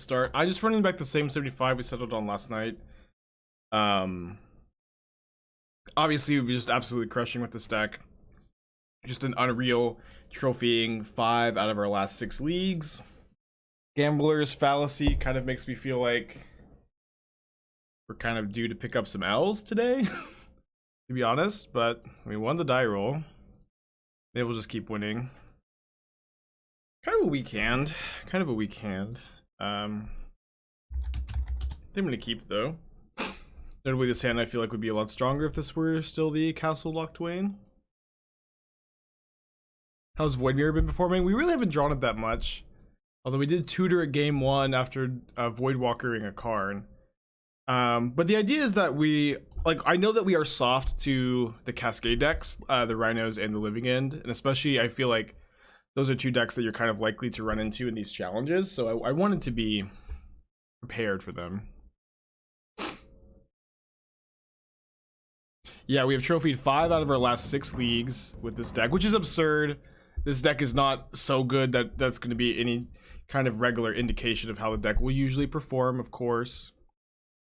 start. I just running back the same 75 we settled on last night. Obviously we're just absolutely crushing with this deck. Just an unreal trophying 5 out of our last 6 leagues. Gambler's fallacy kind of makes me feel like we're kind of due to pick up some L's today, to be honest, but we won the die roll. Maybe we'll just keep winning. Kind of a weak hand. I think I'm gonna keep though. Notably, this hand I feel like would be a lot stronger if this were still the Castle Locked Wayne. How's Void Mirror been performing? We really haven't drawn it that much. Although we did tutor at game 1 after Voidwalkering a Karn. But the idea is that I know that we are soft to the Cascade decks, the Rhinos and the Living End. And especially I feel like those are 2 decks that you're kind of likely to run into in these challenges. So I wanted to be prepared for them. Yeah, we have trophied 5 out of our last 6 leagues with this deck, which is absurd. This deck is not so good that that's going to be any kind of regular indication of how the deck will usually perform, of course.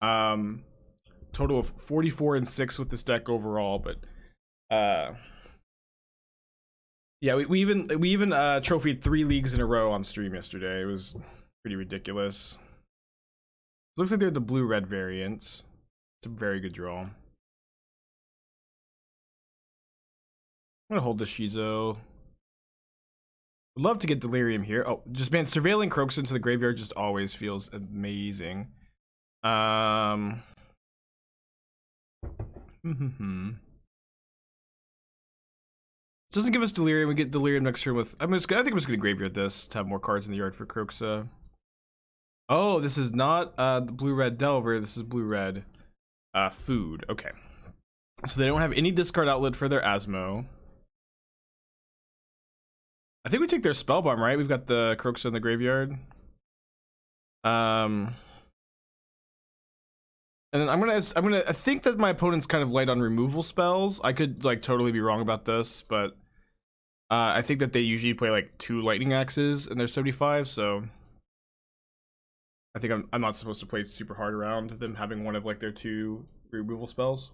Total of 44 and 6 with this deck overall, but yeah, we even trophied 3 leagues in a row on stream yesterday. It was pretty ridiculous. It looks like they're the blue-red variants. It's a very good draw. I'm gonna hold the Shizo. Would love to get Delerium here. Oh, just man, surveilling Kroxa into the graveyard just always feels amazing. This doesn't give us Delerium. We get Delerium next turn with. I think I'm just gonna graveyard this to have more cards in the yard for Kroxa. Oh, this is not the blue-red Delver. This is blue-red food. Okay, so they don't have any discard outlet for their Asmo. I think we take their Spellbomb, right? We've got the Kroxa in the graveyard. And then I think that my opponent's kind of light on removal spells. I could like totally be wrong about this, but I think that they usually play like 2 lightning axes in their 75, so I think I'm not supposed to play super hard around them having one of like their 2 removal spells.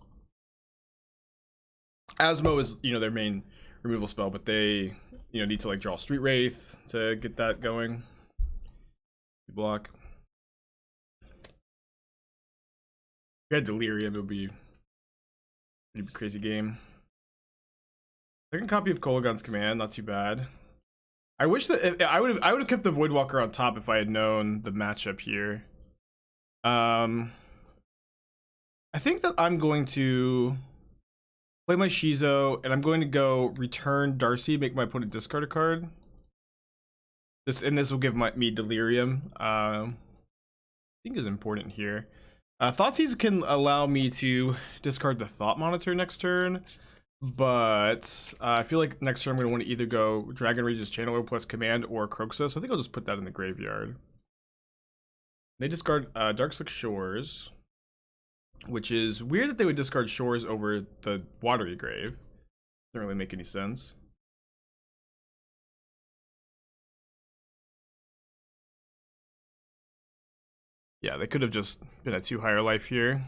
Asmo is, their main removal spell, but they, need to like draw Street Wraith to get that going. Block. If we had Delirium, it would be a pretty crazy game. Second copy of Kolaghan's Command, not too bad. I wish that I would have kept the Voidwalker on top if I had known the matchup here. I think that I'm going to play my Shizo, and I'm going to go return Darcy, make my opponent discard a card. This will give me Delirium. I think is important here. Thoughtseize can allow me to discard the Thought Monitor next turn, but I feel like next turn I'm going to want to either go Dragon Rage's Channeler plus Command or Kroxa, so I think I'll just put that in the graveyard. They discard Darkslick Shores, which is weird that they would discard Shores over the Watery Grave. Doesn't really make any sense. Yeah, they could have just been at 2 higher life here.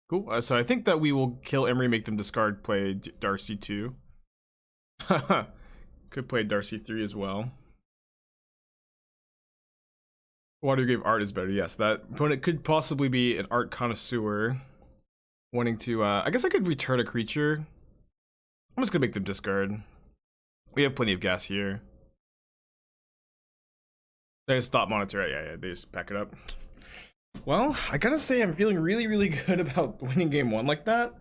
Cool. So I think that we will kill Emery, make them discard, play Darcy 2. Could play Darcy 3 as well. Watery Grave art is better. Yes, that opponent could possibly be an art connoisseur wanting to. I guess I could return a creature. I'm just gonna make them discard. We have plenty of gas here. They just Thought Monitor. Yeah, they just pack it up. Well, I gotta say I'm feeling really, really good about winning game 1 like that.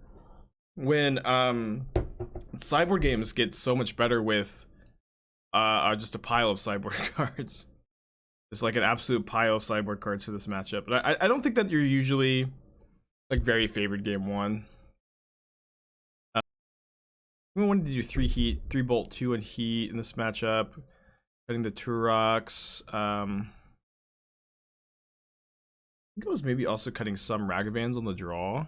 When sideboard games get so much better with just a pile of sideboard cards. There's like an absolute pile of sideboard cards for this matchup. But I don't think that you're usually like very favored game 1. We wanted to do 3 heat, 3 bolt, 2 and heat in this matchup. Cutting the Tourachs. I think it was maybe also cutting some Ragavans on the draw.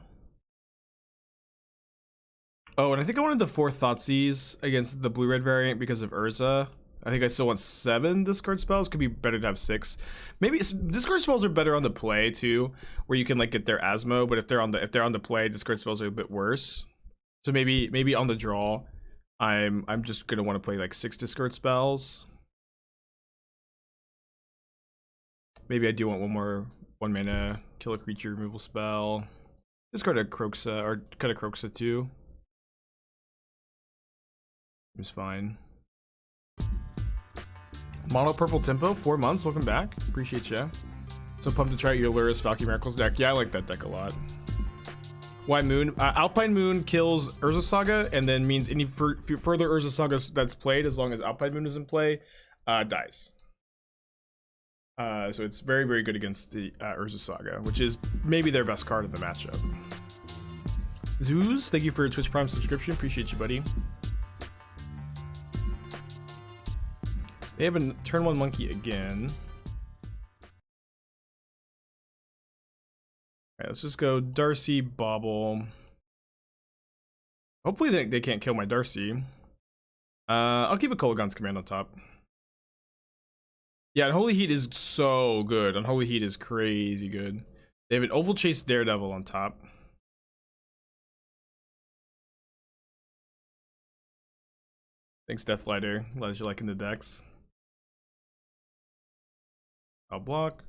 Oh, and I think I wanted the 4 Thoughtseize against the blue-red variant because of Urza. I think I still want 7 discard spells. Could be better to have 6. Maybe discard spells are better on the play too, where you can like get their Asmo. But if they're on the play, discard spells are a bit worse. So maybe on the draw, I'm just gonna want to play like 6 discard spells. Maybe I do want 1 mana kill a creature removal spell. Discard a Kroxa or cut a Kroxa too. Seems fine. Mono purple tempo, 4 months. Welcome back. Appreciate you. So pumped to try out your Luris Valkyrie Miracles deck. Yeah, I like that deck a lot. Why Moon? Alpine Moon kills Urza Saga and then means any further Urza Saga that's played, as long as Alpine Moon is in play, dies. So it's very, very good against the Urza Saga, which is maybe their best card in the matchup. Zeus, thank you for your Twitch Prime subscription. Appreciate you, buddy. They have a turn 1 monkey again. Alright, let's just go Darcy, Bauble. Hopefully they can't kill my Darcy. I'll keep a Kolaghan's Command on top. Yeah, Unholy Heat is so good. Unholy Heat is crazy good. They have an Oval Chase Daredevil on top. Thanks, Deathlighter. Glad you're liking the decks. I'll block.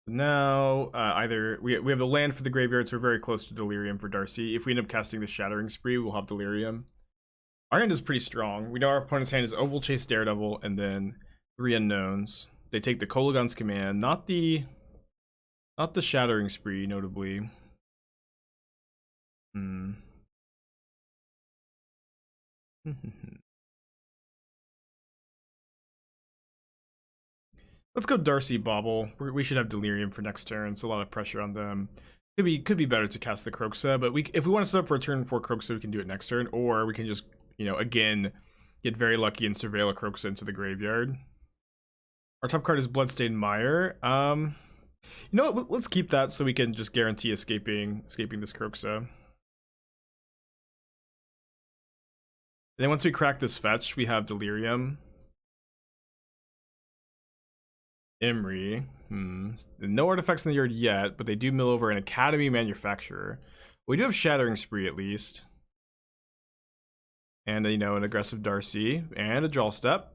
Now, either we have the land for the graveyard, so we're very close to Delerium for Darcy. If we end up casting the Shattering Spree, we'll have Delerium. Our hand is pretty strong. We know our opponent's hand is Oval Chase Daredevil and then 3 unknowns. They take the Kolaghan's Command, not the Shattering Spree, notably. Let's go Darcy, Bauble. We should have Delerium for next turn. It's a lot of pressure on them. Could be better to cast the Kroxa, but if we want to set up for a turn 4 Kroxa, we can do it next turn, or we can just, you know, again, get very lucky and surveil a Kroxa into the graveyard. Our top card is Bloodstained Mire. You know what? Let's keep that so we can just guarantee escaping this Kroxa. And then once we crack this fetch, we have Delerium. Emery. No artifacts in the yard yet, but they do mill over an Academy Manufacturer. We do have Shattering Spree at least. And, you know, an aggressive Darcy and a Jaw Step.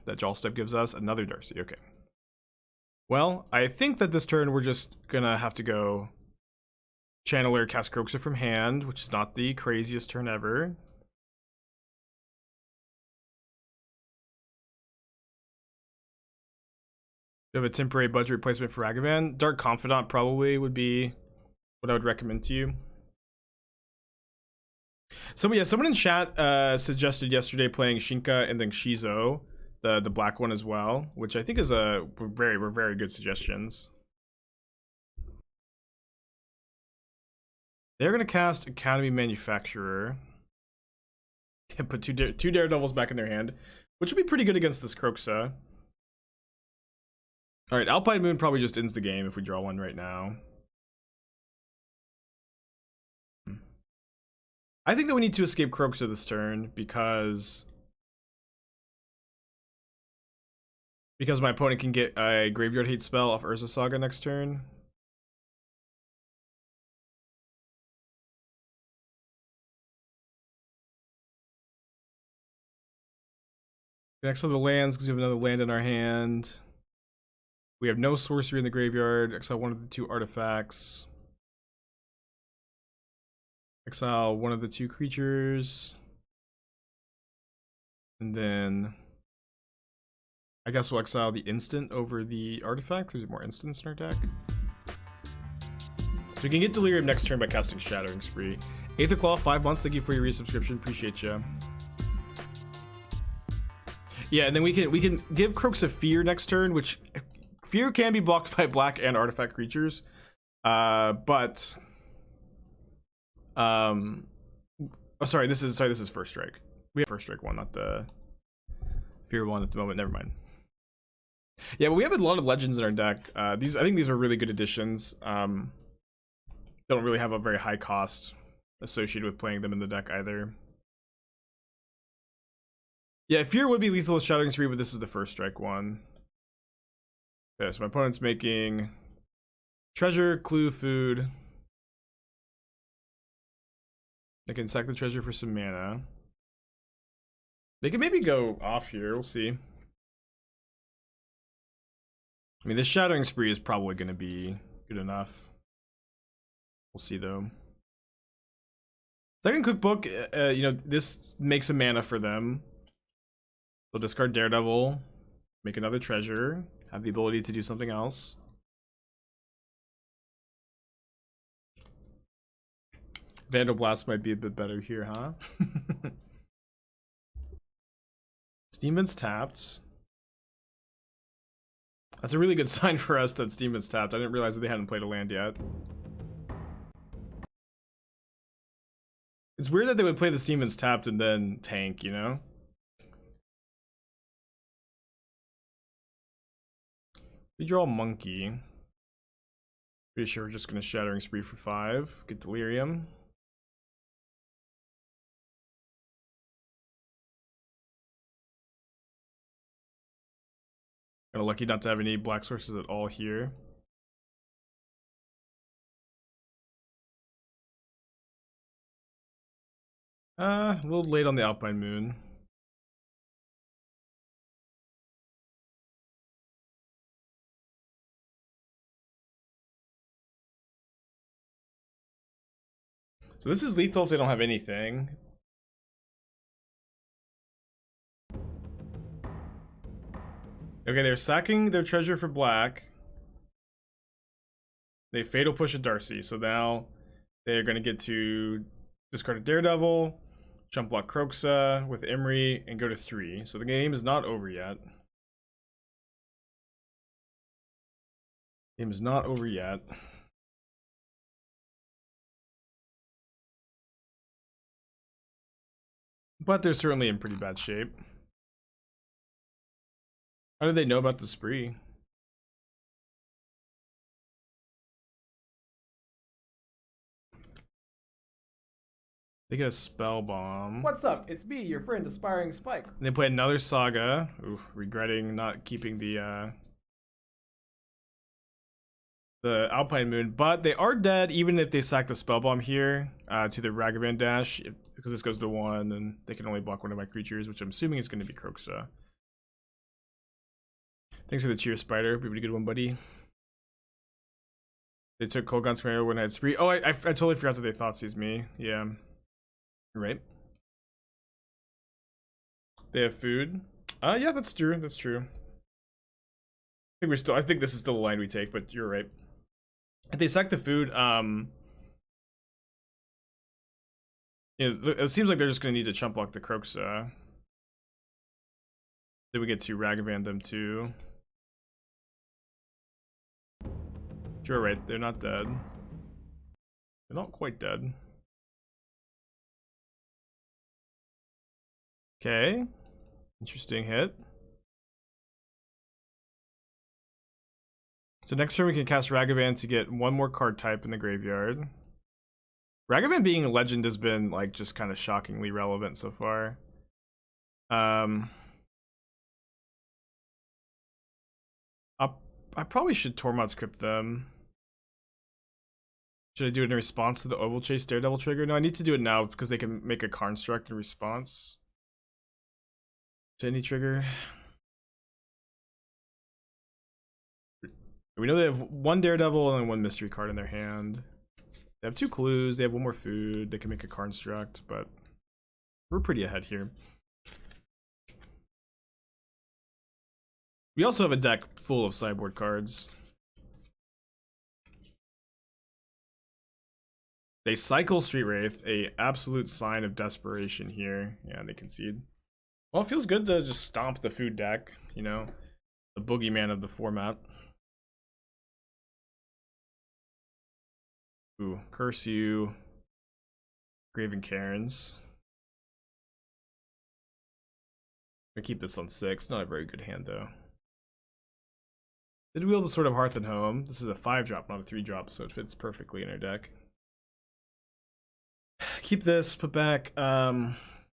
That Jaw Step gives us another Darcy. Okay. Well, I think that this turn we're just gonna have to go Channeler, cast Kroxa from hand, which is not the craziest turn ever. We have a temporary budget replacement for Ragavan. Dark Confidant probably would be what I would recommend to you. Someone in chat suggested yesterday playing Shinka and then Shizo, the black one as well, which I think is were very good suggestions. They're gonna cast Academy Manufacturer and put two Daredevils back in their hand, which would be pretty good against this Kroxa. All right, Alpine Moon probably just ends the game if we draw one right now. I think that we need to escape Kroxa this turn because my opponent can get a Graveyard Hate spell off Urza Saga next turn. Exile the lands because we have another land in our hand. We have no sorcery in the graveyard. Exile one of the 2 artifacts. Exile one of the 2 creatures. And then I guess we'll exile the instant over the artifact. There's more instants in our deck. So we can get Delirium next turn by casting Shattering Spree. Aether Claw, 5 months. Thank you for your resubscription. Appreciate you. Yeah, and then we can give Kroxa Fear next turn, which Fear can be blocked by black and artifact creatures. But sorry, this is First Strike. We have First Strike one, not the Fear one at the moment. Never mind. Yeah, but we have a lot of legends in our deck. I think these are really good additions. Don't really have a very high cost associated with playing them in the deck either. Yeah, Fear would be lethal with Shattering Spree, but this is the first strike one. Okay, so my opponent's making treasure, clue, food. They can sack the treasure for some mana. They can maybe go off here, we'll see. I mean, this Shattering Spree is probably going to be good enough. We'll see, though. Second Cookbook, you know, this makes a mana for them. They'll discard Daredevil, make another treasure, have the ability to do something else. Vandal Blast might be a bit better here, huh? Steamman's tapped. That's a really good sign for us that Steamman's tapped. I didn't realize that they hadn't played a land yet. It's weird that they would play the Steamman's tapped and then tank, you know? We draw Monke. Pretty sure we're just gonna Shattering Spree for 5. Get Delerium. Kinda lucky not to have any black sources at all here. A little late on the Alpine Moon. So this is lethal if they don't have anything. Okay, they're sacking their treasure for black. They Fatal Push a Darcy, so now they're going to get to discard a Daredevil, jump block Kroxa with Imri, and go to 3. So the game is not over yet. Game is not over yet. But they're certainly in pretty bad shape. How do they know about the spree? They get a Spellbomb. What's up? It's me, your friend Aspiring Spike. And they play another Saga. Ooh, regretting not keeping the Alpine Moon, but they are dead even if they sack the Spellbomb here to the Ragavan dash, because this goes to 1 and they can only block one of my creatures, which I'm assuming is going to be Kroxa. Thanks for the cheer, Spider. Be a good one, buddy. They took Kolaghan's command when I had Spree. Oh, I totally forgot that they Thoughtseize me. Yeah. Right. They have food. Yeah, that's true. That's true. I think this is still a line we take, but you're right. If they sack the food, you know, it seems like they're just gonna need to chump block the Kroxa. Then we get to Ragavan them too. You're right, they're not dead. They're not quite dead. Okay. Interesting hit. So next turn we can cast Ragavan to get 1 more card type in the graveyard. Ragavan being a legend has been like just kind of shockingly relevant so far. I probably should Tormod's Crypt them. Should I do it in response to the Oval Chase Daredevil trigger? No, I need to do it now because they can make a construct in response to any trigger. We know they have 1 Daredevil and 1 mystery card in their hand. They have 2 clues, they have 1 more food, they can make a construct, but we're pretty ahead here. We also have a deck full of sideboard cards. They cycle Street Wraith, a absolute sign of desperation here. Yeah, they concede. Well, it feels good to just stomp the food deck, you know, the boogeyman of the format. Ooh, curse you. Graven Cairns. I keep this on 6. Not a very good hand though. Did wield the Sword of Hearth and Home. This is a 5-drop, not a 3-drop, so it fits perfectly in our deck. Keep this, put back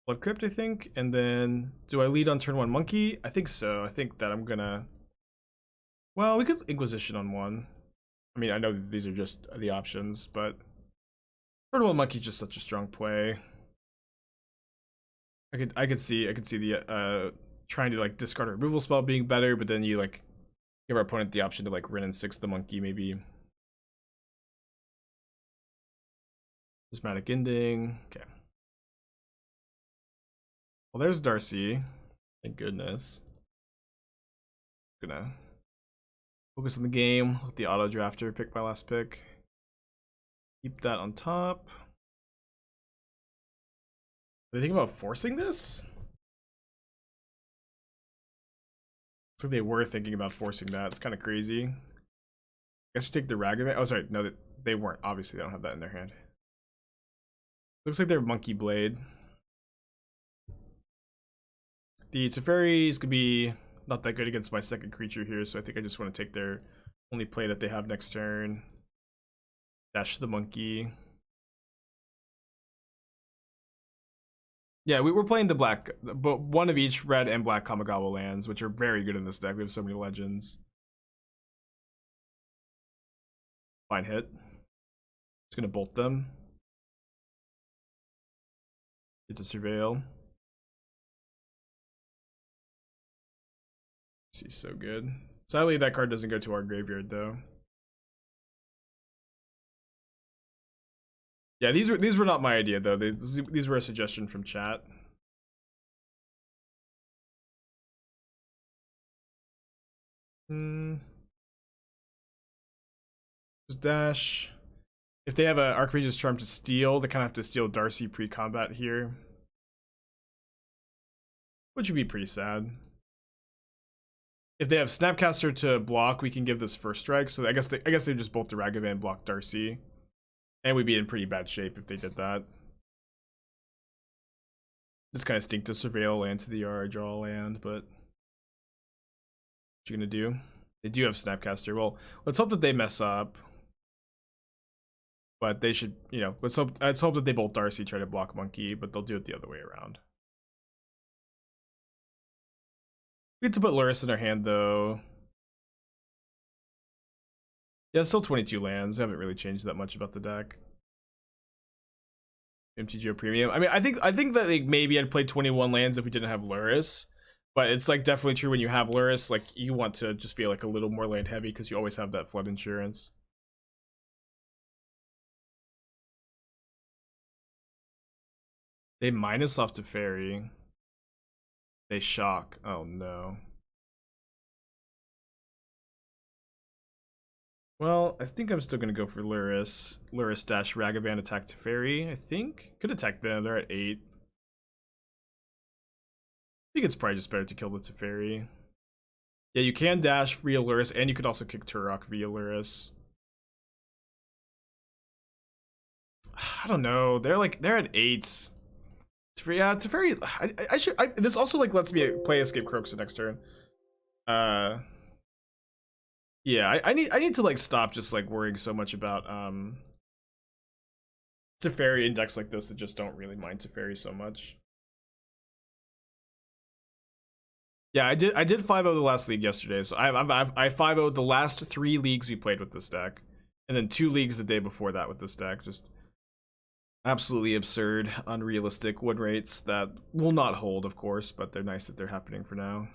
Blood Crypt, I think. And then, do I lead on turn 1 Monke? I think so. I think that I'm gonna... Well, we could Inquisition on 1. I mean, I know that these are just the options, but... Turn 1 Monke's just such a strong play. I could see the, trying to, like, discard a removal spell being better, but then you, like, give our opponent the option to, like, Wrenn and 6 the Monke, maybe. Prismatic Ending. Okay. Well, there's Darcy. Thank goodness. Gonna focus on the game. Let the auto drafter pick my last pick. Keep that on top. Are they thinking about forcing this? Looks like they were thinking about forcing that. It's kind of crazy. I guess we take the Ragavan. Oh, sorry. No, they weren't. Obviously, they don't have that in their hand. Looks like they're Monkey Blade. The Teferis could be not that good against my second creature here, so I think I just want to take their only play that they have next turn. Dash the Monkey. Yeah, we were playing the black, but one of each red and black Kamigawa lands, which are very good in this deck. We have so many legends. Fine hit. Just gonna bolt them. Get to Surveil. She's so good. Sadly, that card doesn't go to our graveyard though. Yeah, these were not my idea though. These were a suggestion from chat. Just dash. If they have an Archmage's Charm to steal, they kind of have to steal Darcy pre-combat here, which would be pretty sad. If they have Snapcaster to block, we can give this first strike. So I guess they just bolt the Ragavan, block Darcy, and we'd be in pretty bad shape if they did that. Just kind of stink to Surveil land to the yard, draw land, but what you gonna do? They do have Snapcaster. Well, let's hope that they mess up. But they should, you know, let's hope that they bolt Darcy, try to block Monkey, but they'll do it the other way around. We get to put Lurrus in our hand though. Yeah, it's still 22 lands. I haven't really changed that much about the deck. MTGO Premium. I mean, I think that like maybe I'd play 21 lands if we didn't have Lurrus, but it's like definitely true when you have Lurrus, like you want to just be like a little more land heavy because you always have that flood insurance. They minus off to Fairy. They shock. Oh no. Well, I think I'm still gonna go for Lurrus. Lurrus dash Ragavan attack to Fairy, I think. Could attack them, they're at 8. I think it's probably just better to kill the Teferi. Yeah, you can dash via Lurrus, and you could also kick Tourach via Lurrus. I don't know. They're at 8. Yeah, Teferi. I should. This also like lets me play Escape Kroxa next turn. Yeah, I need to like stop just like worrying so much about Teferi and decks like this that just don't really mind Teferi so much. Yeah, I did 5-0 the last league yesterday, so I 5-0'd the last 3 leagues we played with this deck, and then 2 leagues the day before that with this deck. Just absolutely absurd, unrealistic win rates that will not hold, of course, but they're nice that they're happening for now.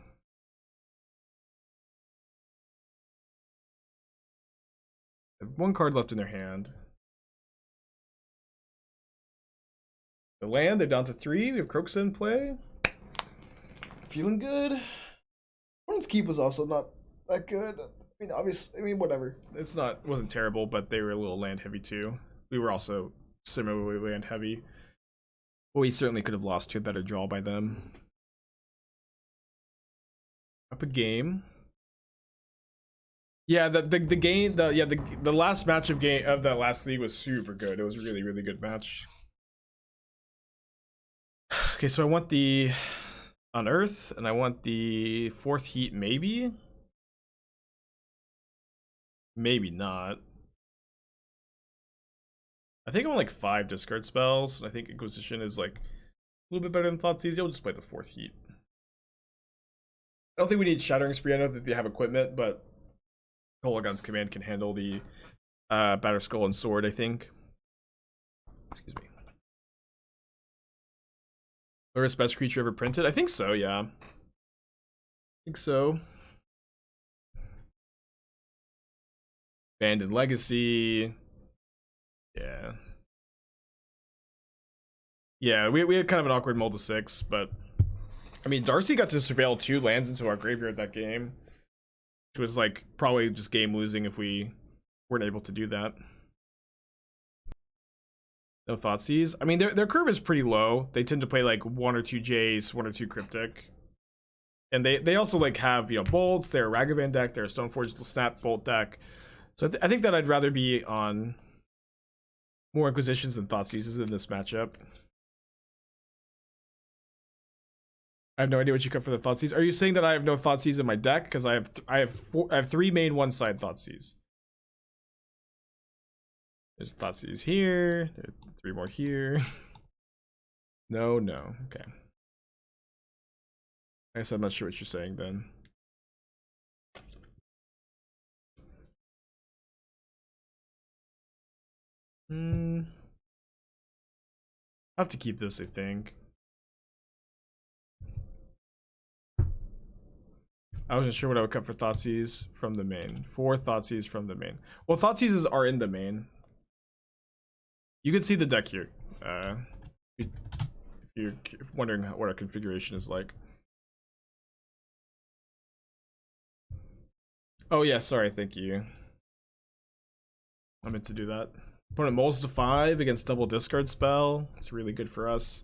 They have 1 card left in their hand. The land, they're down to 3. We have Kroxa in play. Feeling good. Horn's Keep was also not that good. I mean, obviously, I mean, whatever. It wasn't terrible, but they were a little land heavy too. We were also similarly land heavy. Well, we certainly could have lost to a better draw by them. Up a game. Yeah, the last match of that last league was super good. It was a really, really good match. Okay, so I want the Unearth, and I want the 4th Heat, maybe? Maybe not. I think I want like 5 discard spells. I think Inquisition is like little bit better than Thoughtseize. You'll just play the 4th Heat. I don't think we need Shattering Spree. I know that they have equipment, but Kolaghan's command can handle the Batter Skull and Sword, I think. Excuse me. Lurrus best creature ever printed? I think so, yeah. I think so. Abandoned Legacy. Yeah. Yeah, we had kind of an awkward mold of 6, but I mean, Darcy got to surveil 2 lands into our graveyard that game, which was like probably just game losing if we weren't able to do that. No Thoughtseize. I mean, their curve is pretty low. They tend to play like 1 or 2 Jace, 1 or 2 Cryptic. And they also like have, you know, bolts, they're a Ragavan deck, they're a Stoneforge Snap Bolt deck. So I think that I'd rather be on more Inquisitions than Thoughtseizes in this matchup. I have no idea what you cut for the Thoughtseize. Are you saying that I have no Thoughtseize in my deck? Because I have 3 main, 1 side Thoughtseize. There's a Thoughtseize here. There are 3 more here. No. Okay. I guess I'm not sure what you're saying then. I have to keep this, I think. I wasn't sure what I would cut for Thoughtseize from the main. 4 Thoughtseize from the main. Well, Thoughtseizes are in the main. You can see the deck here. If you're wondering what our configuration is like. Oh yeah, sorry, thank you. I meant to do that. Opponent molds to 5 against double discard spell. It's really good for us.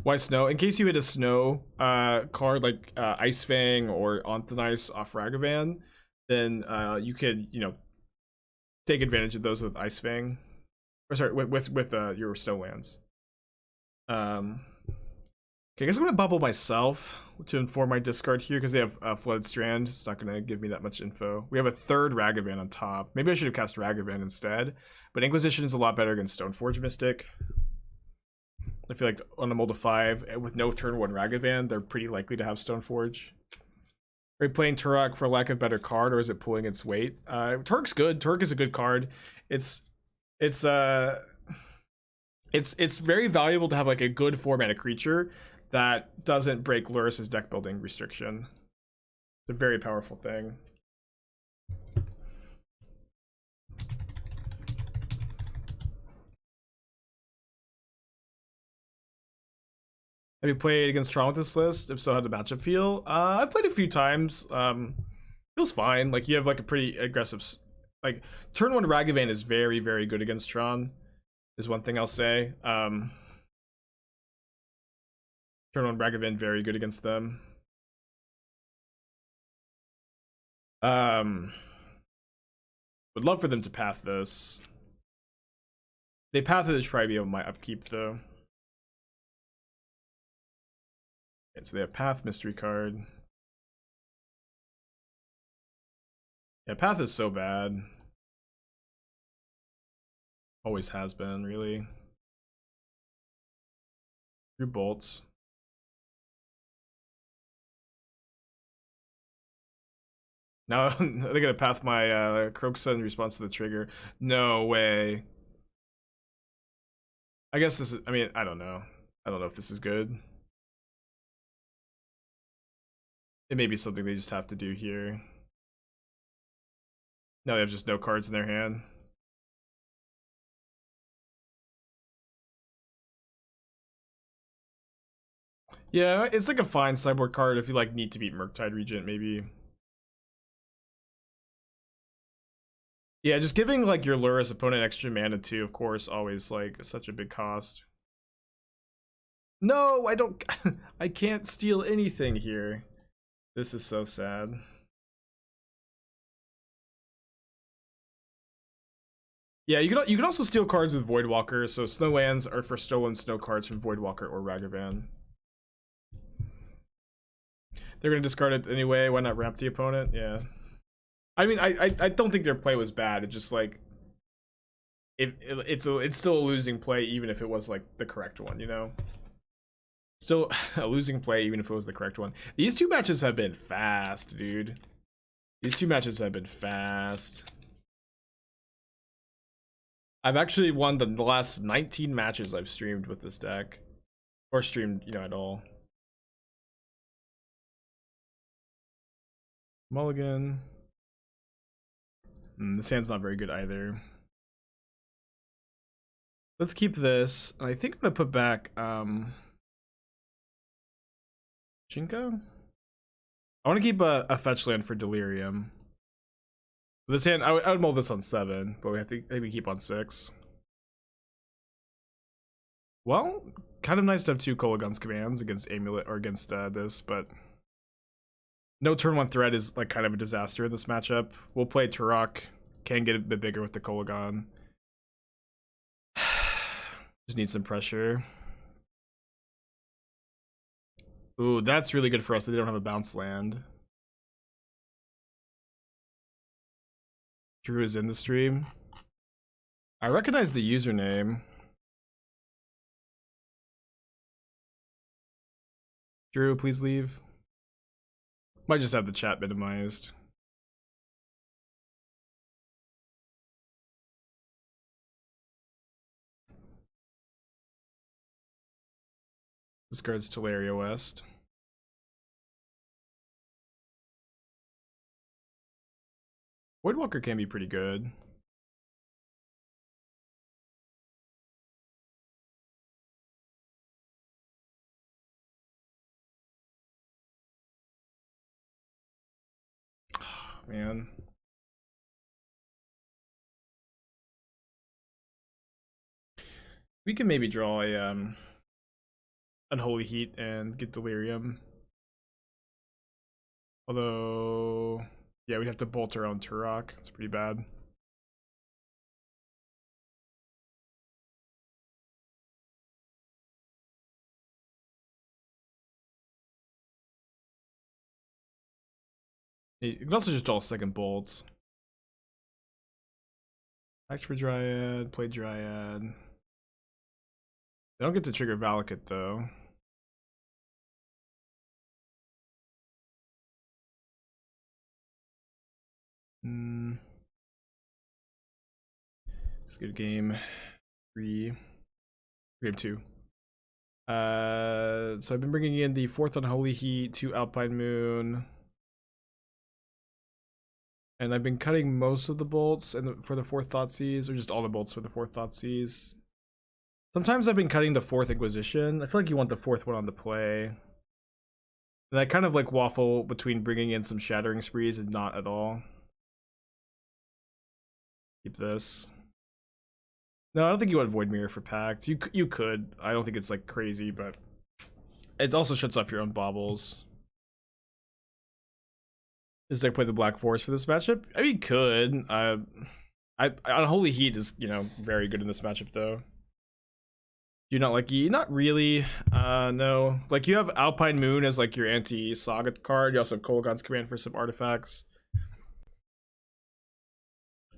Why Snow? In case you hit a Snow card like Ice Fang or Onthanice off Ragavan, then you could, you know, take advantage of those with Ice Fang. Or sorry, with your Snow lands. Okay, I guess I'm gonna bubble myself to inform my discard here because they have Flooded Strand. It's not gonna give me that much info. We have a 3rd Ragavan on top. Maybe I should have cast Ragavan instead. But Inquisition is a lot better against Stoneforge Mystic. I feel like on a mold of 5 with no turn 1 Ragavan, they're pretty likely to have Stoneforge. Are you playing Tourach for lack of better card, or is it pulling its weight? Tourach's good. Tourach is a good card. It's very valuable to have like a good 4-mana creature that doesn't break Lurrus's deck building restriction. It's a very powerful thing. Have you played against Tron with this list? If so, how'd the matchup feel? I've played a few times. Feels fine. Like, you have like a pretty aggressive, like, turn 1 Ragavan is very, very good against Tron, is one thing I'll say. Turn 1 Ragavan, very good against them. Would love for them to path this. They path it, it should probably be on my upkeep though. Okay, so they have path mystery card. Yeah, path is so bad. Always has been, really. Your bolts. Now they're gonna path my Kroxa in response to the trigger. No way. I guess this is, I mean, I don't know. I don't know if this is good. It may be something they just have to do here. Now they have just no cards in their hand. Yeah, it's like a fine sideboard card if you like need to beat Murktide Regent, maybe. Yeah, just giving like your Lurrus opponent extra mana too, of course, always like such a big cost. No, I don't. I can't steal anything here. This is so sad. Yeah, you can also steal cards with Voidwalker, so snow lands are for stolen snow cards from Voidwalker or Ragavan. They're gonna discard it anyway. Why not ramp the opponent? Yeah. I mean, I don't think their play was bad. It just like it's still a losing play even if it was like the correct one, you know. Still a losing play even if it was the correct one. These two matches have been fast, dude. These two matches have been fast. I've actually won the last 19 matches I've streamed with this deck. Or streamed, you know, at all. Mulligan. This hand's not very good either. Let's keep this. I think I'm gonna put back Shinka? I want to keep a fetch land for Delerium. This hand, I would mold this on 7, but we have to maybe keep on 6. Well, kind of nice to have 2 Kolaghan's commands against Amulet or against this, but no turn 1 threat is like kind of a disaster in this matchup. We'll play Tourach, can get a bit bigger with the Kolaghan. Just need some pressure. Ooh, that's really good for us that they don't have a bounce land. Drew is in the stream. I recognize the username. Drew, please leave. Might just have the chat minimized. Discards Teleria West. Voidwalker can be pretty good. Oh, man. We can maybe draw a Unholy Heat and get Delerium. Although, yeah, we'd have to bolt our own Tourach. It's pretty bad. You can also just draw a second bolt. Act for Dryad, play Dryad. They don't get to trigger Valakut though. It's a good game. 3. Game 2. So I've been bringing in the 4th Unholy Heat, 2 Alpine Moon. And I've been cutting most of the bolts for the 4th Thoughtseize, or just all the bolts for the 4th Thoughtseize. Sometimes I've been cutting the 4th Inquisition. I feel like you want the 4th one on the play. And I kind of like waffle between bringing in some Shattering Sprees and not at all. Keep this. No, I don't think you want Void Mirror for Pact. You could. I don't think it's like crazy, but it also shuts off your own Baubles. Is like play the Black Forest for this matchup? I mean, could. Unholy Heat is, you know, very good in this matchup though. You not like E? Not really. No. Like you have Alpine Moon as like your anti-Saga card. You also have Kolaghan's Command for some artifacts.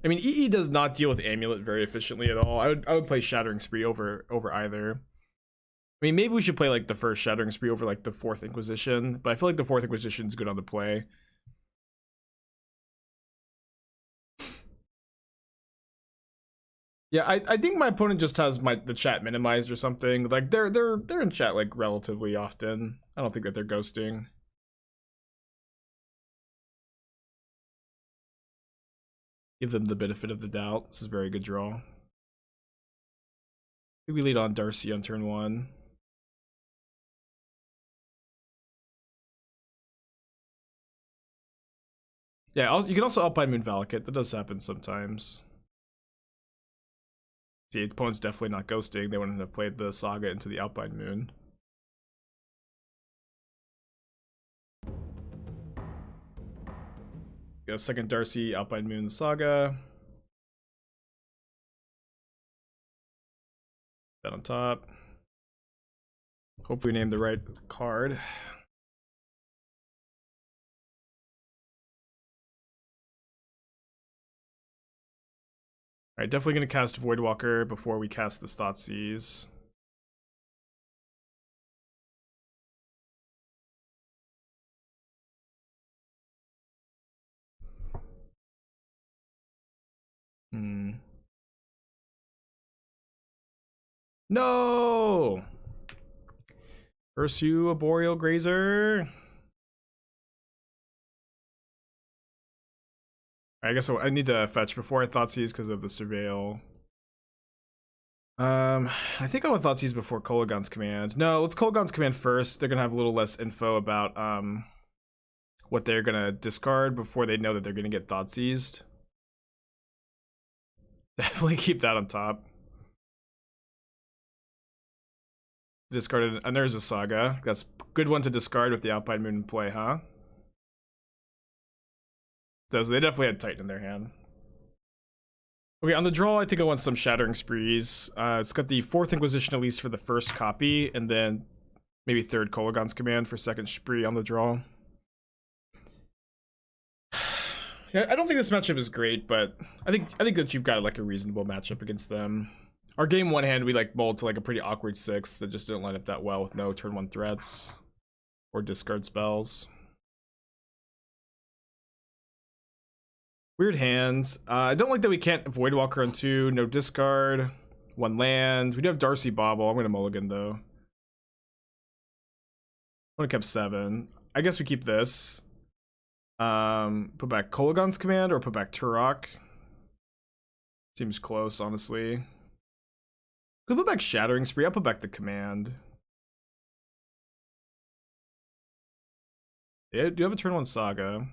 I mean, EE does not deal with Amulet very efficiently at all. I would play Shattering Spree over either. I mean, maybe we should play like the first Shattering Spree over like the 4th Inquisition, but I feel like the 4th Inquisition is good on the play. Yeah, I think my opponent just has the chat minimized or something. Like they're in chat like relatively often. I don't think that they're ghosting. Give them the benefit of the doubt. This is a very good draw. Maybe we lead on Darcy on turn 1. Yeah, you can also Alpine Moon Valakut. That does happen sometimes. See, the opponent's definitely not ghosting. They wouldn't have played the Saga into the Alpine Moon. Go second Darcy, Alpine Moon, Saga. That on top. Hopefully we name the right card. Alright, definitely gonna cast Voidwalker before we cast this Thoughtseize. No! Pursue a Boreal Grazer. I guess I need to fetch before I Thoughtseize because of the Surveil. I think I would Thoughteize before Kolaghan's command. No, let's Kolaghan's command first. They're gonna have a little less info about what they're gonna discard before they know that they're gonna get Thoughtseized. Definitely keep that on top. Discarded and there's a Saga. That's a good one to discard with the Alpine Moon in play, huh? So they definitely had Titan in their hand. Okay, on the draw, I think I want some Shattering Sprees. It's got the 4th Inquisition at least for the first copy, and then maybe 3rd Kolaghan's command for 2nd Spree on the draw. Yeah, I don't think this matchup is great, but I think that you've got like a reasonable matchup against them. Our game 1 hand, we like mulled to like a pretty awkward 6 that just didn't line up that well with no turn 1 threats or discard spells. Weird hands. I don't like that we can't Voidwalker on 2, no discard, 1 land. We do have Darcy Bauble. I'm gonna mulligan though. I would have kept 7. I guess we keep this. Put back Kolaghan's command or put back Tourach. Seems close, honestly. Could put back Shattering Spree. I'll put back the command. Yeah, do you have a turn 1 Saga?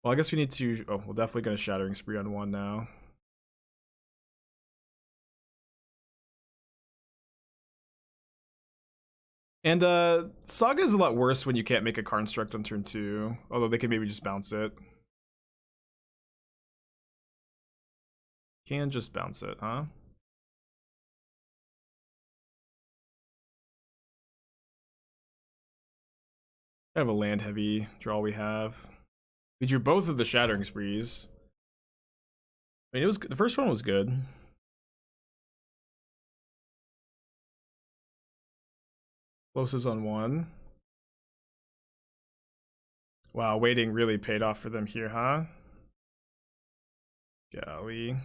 Well, I guess we need to... Oh, we're definitely going to Shattering Spree on 1 now. And Saga is a lot worse when you can't make a Construct on turn 2. Although they can maybe just bounce it. Can just bounce it, huh? Kind of a land heavy draw we have. We drew both of the Shattering Sprees. I mean, it was the first one was good. Explosives on 1. Wow, waiting really paid off for them here, huh? Golly.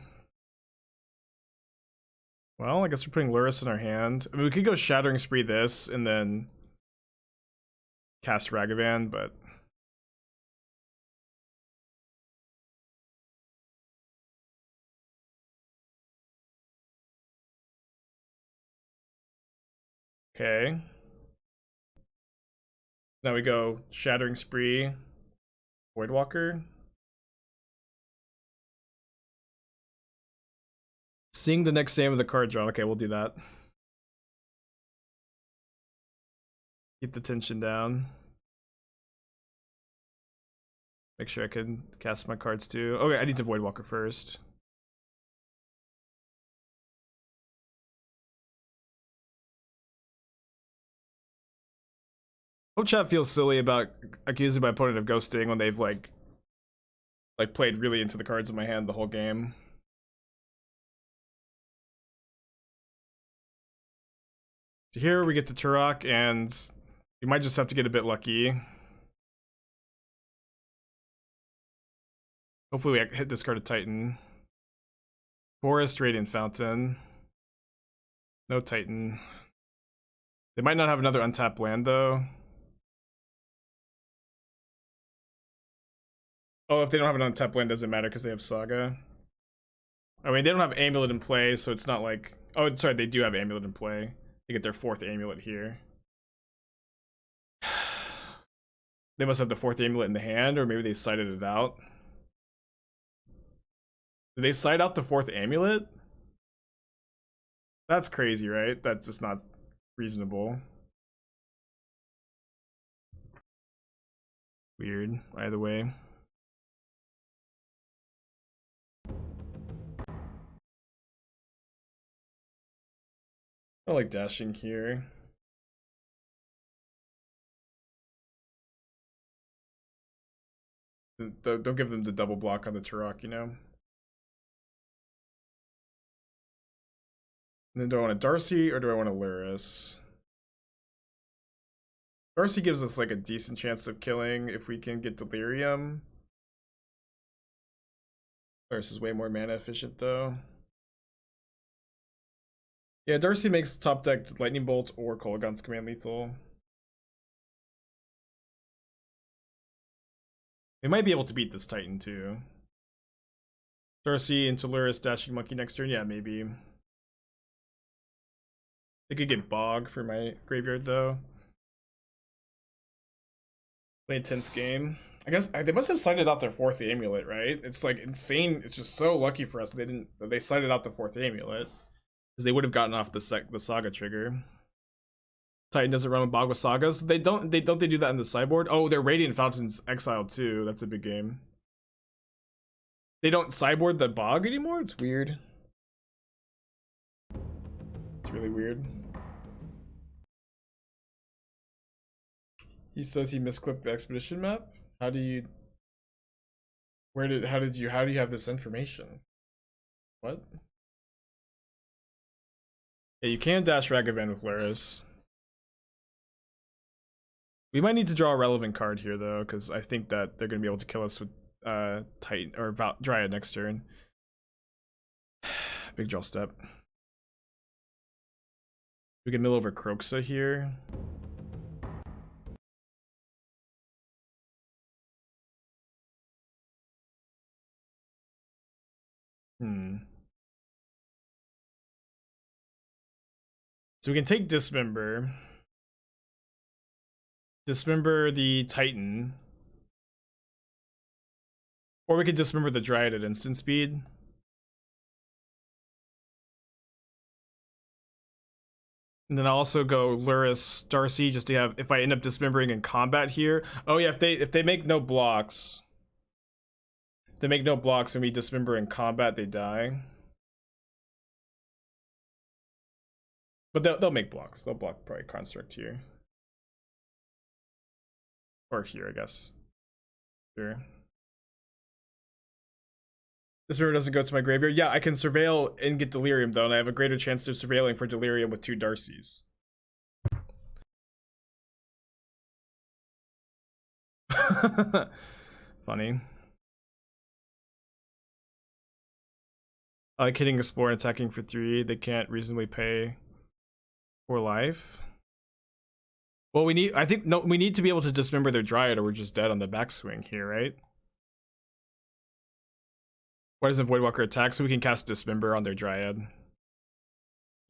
Well, I guess we're putting Lurrus in our hand. I mean, we could go Shattering Spree this and then cast Ragavan, but... Okay. Now we go Shattering Spree, Voidwalker. Seeing the next name of the card draw. Okay, we'll do that. Keep the tension down. Make sure I can cast my cards too. Okay, I need to Voidwalker first. Hope chat feels silly about accusing my opponent of ghosting when they've like played really into the cards in my hand the whole game. So here we get to Tourach, and you might just have to get a bit lucky. Hopefully we hit discarded Titan. Forest, Radiant Fountain. No Titan. They might not have another untapped land though. Oh, if they don't have an untapped land, doesn't matter because they have Saga. I mean, they don't have Amulet in play, so it's not like... Oh, sorry, they do have Amulet in play. They get their 4th Amulet here. They must have the 4th Amulet in the hand, or maybe they sided it out. Did they side out the 4th Amulet? That's crazy, right? That's just not reasonable. Weird, either way. I like dashing here. Don't give them the double block on the Tourach, you know? And then do I want a Darcy or do I want a Lyris? Darcy gives us like a decent chance of killing if we can get Delerium. Lyris is way more mana efficient though. Yeah, Darcy makes top deck Lightning Bolt or Kolaghan's Command lethal. We might be able to beat this Titan too. Darcy into Lyris Dashing Monkey next turn? Yeah, maybe. They could get Bog for my graveyard though. Play a tense game. I guess they must have cited out their 4th amulet, right? It's like insane. It's just so lucky for us they cited out the 4th amulet. Because they would have gotten off the saga trigger. Titan doesn't run with Bog with sagas. Don't they do that in the sideboard? Oh, their Radiant Fountain's exiled too. That's a big game. They don't sideboard the Bog anymore? It's weird. It's really weird. He says he misclicked the expedition map. How do you have this information? What? Yeah, you can dash Ragavan with Lyris. We might need to draw a relevant card here though, because I think that they're gonna be able to kill us with Titan or Dryad next turn. Big draw step. We can mill over Kroxa here. So we can take Dismember. Dismember the Titan. Or we could dismember the Dryad at instant speed. And then I'll also go Lyris Darcy just to have, if I end up dismembering in combat here. Oh yeah, if they make no blocks. If they make no blocks and we dismember in combat, they die. But they'll make blocks. They'll block probably Construct here. Or here, I guess. Sure. This river doesn't go to my graveyard. Yeah, I can surveil and get Delerium though, and I have a greater chance of surveilling for Delerium with 2 Darcys. Funny. I like hitting Explore and attacking for 3. They can't reasonably pay for life. Well, we need to be able to dismember their Dryad or we're just dead on the backswing here, right? Why doesn't Voidwalker attack? So we can cast Dismember on their Dryad. You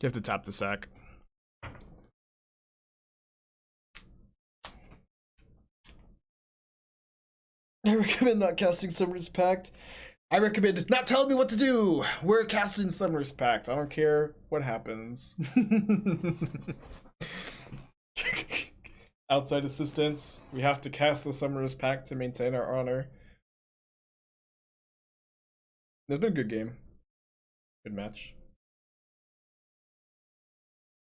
have to tap the sack. I recommend not casting Summer's Pact. I recommend not telling me what to do. We're casting Summer's Pact. I don't care what happens. Outside assistance. We have to cast the Summer's Pact to maintain our honor. It's been a good game. Good match.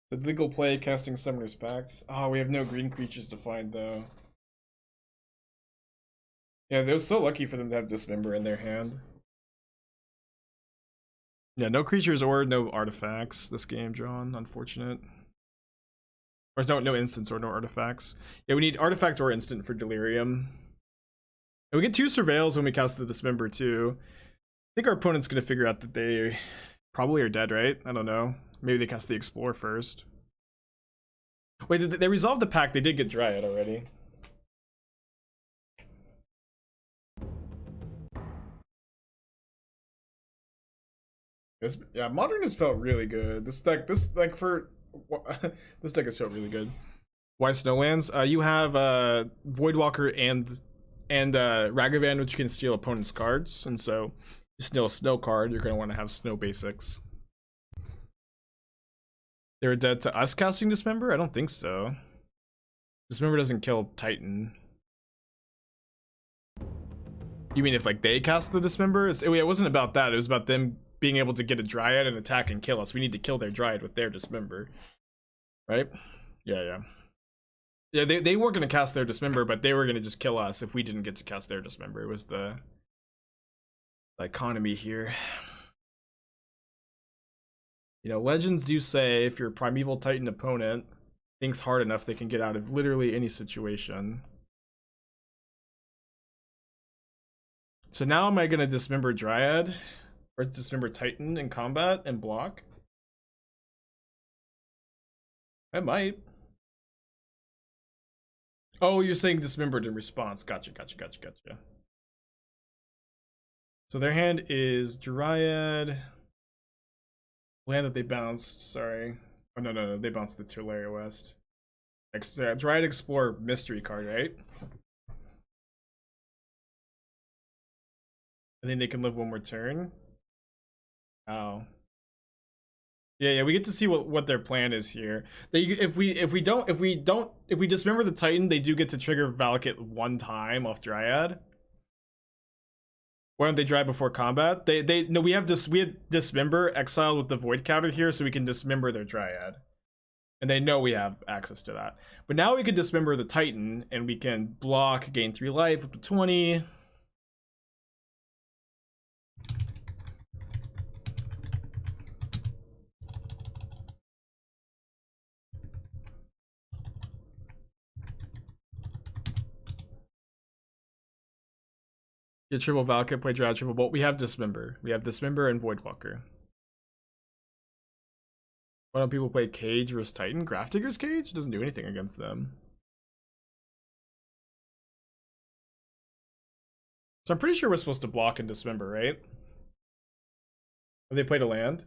The legal play casting Summoner's Pact. Oh, we have no green creatures to find though. Yeah, they were so lucky for them to have Dismember in their hand. Yeah, no creatures or no artifacts this game, John. Unfortunate. Or no instants or no artifacts. Yeah, we need artifact or instant for Delerium. And we get 2 surveils when we cast the Dismember too. I think our opponent's gonna figure out that they probably are dead, right? I don't know. Maybe they cast the Explore first. Wait, did they resolve the pack? They did get Dryad already. Yeah, Modern has felt really good. This deck has felt really good. Why Snowlands? You have Voidwalker and Ragavan, which can steal opponent's cards, and so you steal a snow card, you're gonna want to have snow basics. They're dead to us casting Dismember? I don't think so. Dismember doesn't kill Titan. You mean if like they cast the Dismember? It wasn't about that. It was about them being able to get a Dryad and attack and kill us. We need to kill their Dryad with their Dismember. Right? Yeah. Yeah, they weren't going to cast their Dismember, but they were going to just kill us if we didn't get to cast their Dismember. It was the economy here. You know, legends do say if your Primeval Titan opponent thinks hard enough, they can get out of literally any situation. So now am I going to Dismember Dryad? Or Dismember Titan in combat and block? I might. Oh, you're saying Dismembered in response. Gotcha. So their hand is Dryad. Land that they bounced, sorry. Oh, no, they bounced the Teleria West. Dryad Explorer mystery card, right? And then they can live one more turn. Oh. Yeah, we get to see what their plan is here. If we dismember the Titan, they do get to trigger Valakut one time off Dryad. Why don't they dry before combat? We have Dismember exiled with the Void counter here, so we can Dismember their Dryad. And they know we have access to that. But now we can Dismember the Titan, and we can block, gain 3 life, up to 20. Get triple Valakut, play Dryad, triple Bolt. We have Dismember. We have Dismember and Voidwalker. Why don't people play Cage versus Titan? Grafdigger's Cage doesn't do anything against them. So I'm pretty sure we're supposed to block and Dismember, right? Have they played a land?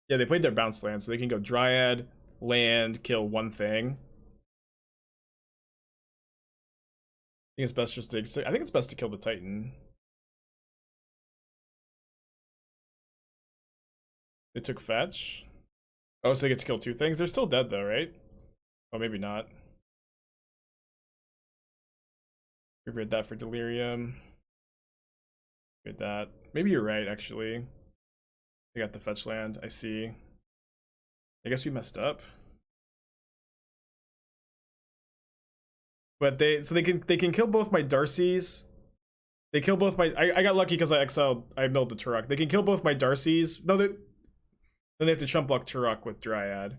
Yeah, they played their bounce land, so they can go Dryad, land, kill one thing. I think it's best just to. I think it's best to kill the Titan. They took fetch. Oh, so they get to kill 2 things. They're still dead though, right? Oh, maybe not. We read that for Delerium. Read that. Maybe you're right, actually. They got the fetch land. I see. I guess we messed up. But they can kill both my Darcy's. They kill both my. I got lucky because I milled the Tourach. They can kill both my Darcy's. No, then they have to chump block Tourach with Dryad.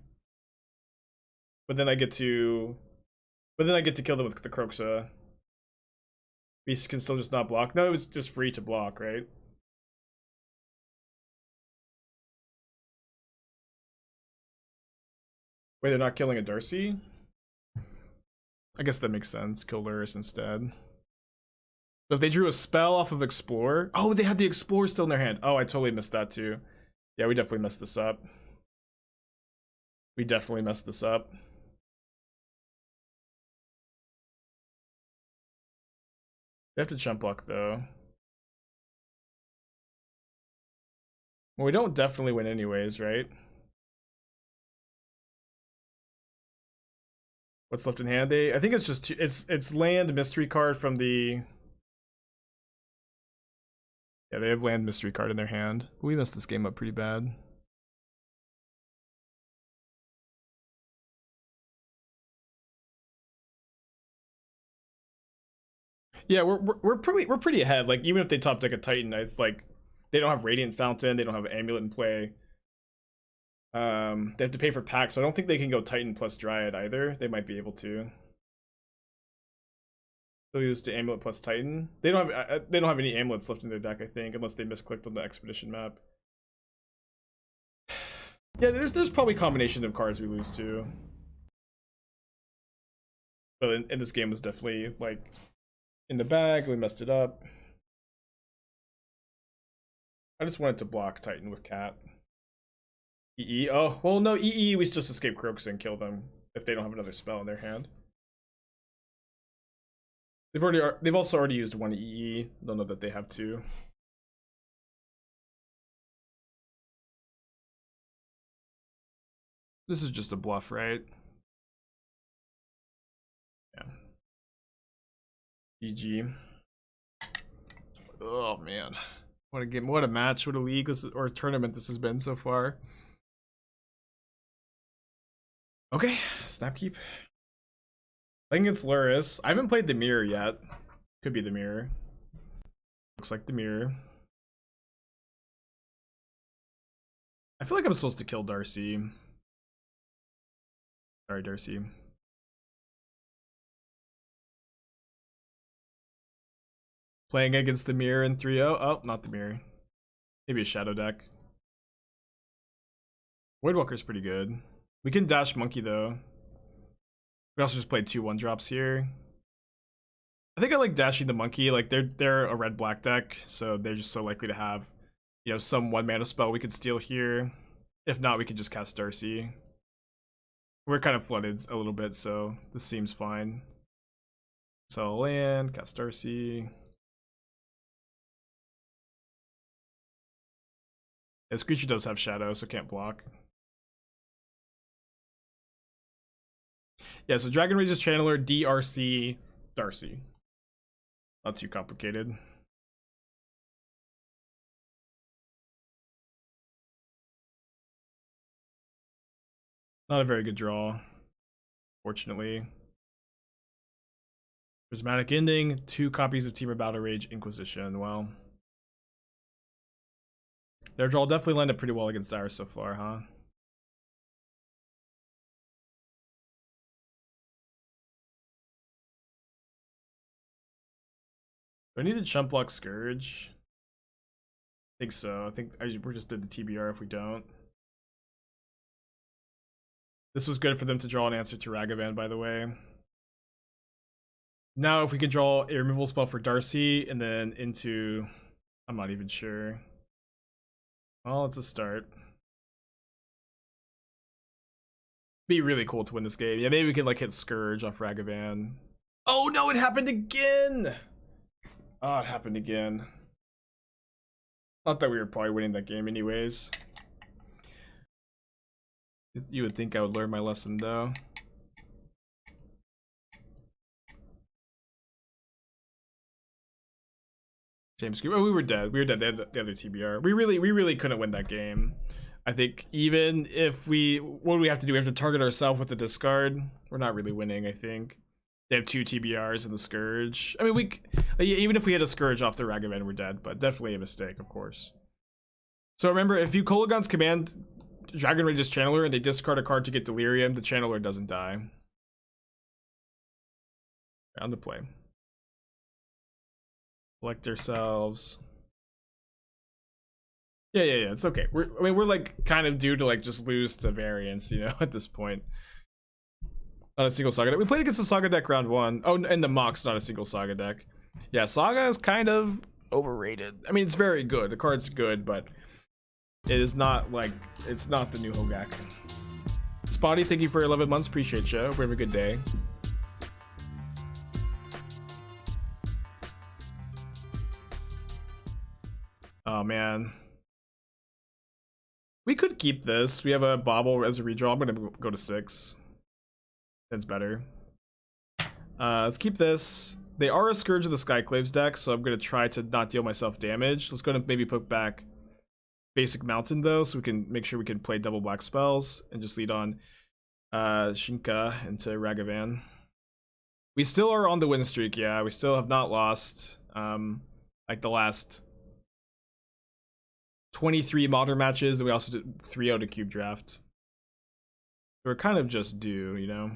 But then I get to kill them with the Kroxa. Beast can still just not block. No, it was just free to block, right? Wait, they're not killing a Darcy? I guess that makes sense. Kill Luris instead. So if they drew a spell off of Explorer... Oh, they had the Explorer still in their hand. Oh, I totally missed that too. Yeah, we definitely messed this up. They have to chump block though. Well, we don't definitely win anyways, right? What's left in hand? I think it's just it's land mystery card from the. Yeah, they have land mystery card in their hand. We messed this game up pretty bad. Yeah, we're pretty ahead. Like even if they top deck a Titan, they don't have Radiant Fountain, they don't have Amulet in play. They have to pay for packs, so I don't think they can go Titan plus Dryad either. They might be able to. They'll use to Amulet plus Titan. They don't have any amulets left in their deck, I think, unless they misclicked on the Expedition map. Yeah, there's probably a combination of cards we lose to. But in this game was definitely like in the bag. We messed it up. I just wanted to block Titan with Cat. EE? Oh, well, no, EE, we just escape Kroxa and kill them if they don't have another spell in their hand. They've also already used 1 EE. Don't know that they have 2. This is just a bluff, right? Yeah. GG. Oh man. What a game, what a match, what a league or a tournament this has been so far. Okay, Snapkeep. I think it's Luris. I haven't played the Mirror yet. Could be the Mirror. Looks like the Mirror. I feel like I'm supposed to kill Darcy. Sorry, Darcy. Playing against the mirror in 3-0. Oh, not the mirror. Maybe a shadow deck. Voidwalker's pretty good. We can dash Monke though. We also just played 2 1-drops here. I think I like dashing the Monke. Like they're a red-black deck, so they're just so likely to have, you know, some 1-mana spell we could steal here. If not, we could just cast Darcy. We're kind of flooded a little bit, so this seems fine. So land, cast Darcy. This creature does have shadow, so can't block. Yeah, so Dragon Rage's Channeler, DRC, Darcy. Not too complicated. Not a very good draw, fortunately. Prismatic Ending, 2 copies of Temur Battle Rage, Inquisition. Well, their draw definitely lined up pretty well against ours so far, huh? Do I need to chump block Scourge? I think so. I think we're just did the TBR if we don't. This was good for them to draw an answer to Ragavan, by the way. Now if we could draw a removal spell for Darcy and then into... I'm not even sure. Well, it's a start. Be really cool to win this game. Yeah, maybe we could like hit Scourge off Ragavan. Oh no, it happened again! Oh, it happened again. Not that we were probably winning that game anyways. You would think I would learn my lesson though. James, oh, we were dead. We were dead. They had the other TBR. We really couldn't win that game. I think even if what do we have to do? We have to target ourselves with the discard. We're not really winning, I think. They have 2 TBRs and the Scourge. I mean, even if we had a Scourge off the Ragavan, we're dead, but definitely a mistake, of course. So remember, if you Kolaghan's command Dragon Rage's Channeler and they discard a card to get Delirium, the Channeler doesn't die. On the play. Select ourselves. Yeah, it's okay. We're like kind of due to like just lose to variance, you know, at this point. Not a single Saga deck. We played against the Saga deck round 1. Oh, and the Mox, not a single Saga deck. Yeah, Saga is kind of overrated. I mean, it's very good. The card's good, but it is not like, it's not the new Hogak. Spotty, thank you for 11 months. Appreciate you. Hope you have a good day. Oh, man. We could keep this. We have a Bauble as a redraw. I'm going to go to 6. That's better. Let's keep this. They are a Scourge of the Skyclaves deck, so I'm going to try to not deal myself damage. Let's go to maybe put back Basic Mountain, though, so we can make sure we can play double black spells and just lead on Shinka into Ragavan. We still are on the win streak, yeah. We still have not lost like the last 23 modern matches, and we also did 3-0 to Cube Draft. We're kind of just due, you know.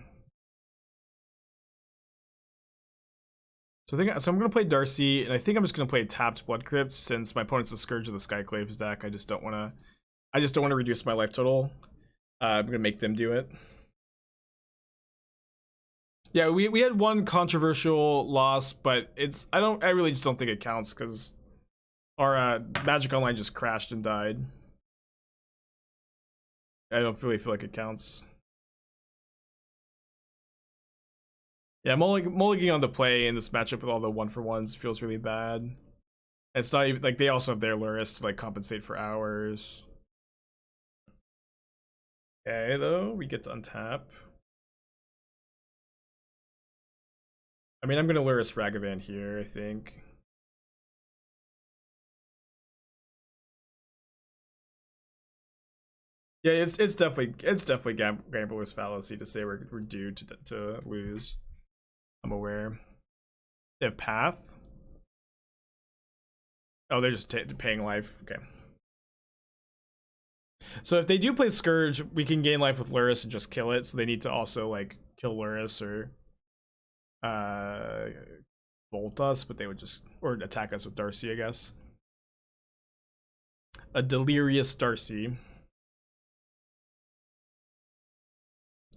So I'm gonna play Darcy, and I think I'm just gonna play tapped Blood Crypt since my opponent's a Scourge of the Skyclaves deck. I just don't wanna reduce my life total. I'm gonna make them do it. Yeah, we had one controversial loss, but I really just don't think it counts because our Magic Online just crashed and died. I don't really feel like it counts. Yeah, mulliganing on the play in this matchup with all the 1-for-1s feels really bad. It's not even like they also have their Luris to like compensate for ours. Okay, though, we get to untap. I mean, I'm gonna Luris Ragavan here, I think. Yeah, it's definitely gambler's fallacy to say we're due to lose. I'm aware. They have Path. Oh, they're just paying life. Okay. So if they do play Scourge, we can gain life with Lurrus and just kill it. So they need to also like kill Lurrus or bolt us, but they would just or attack us with Darcy, I guess. A delirious Darcy.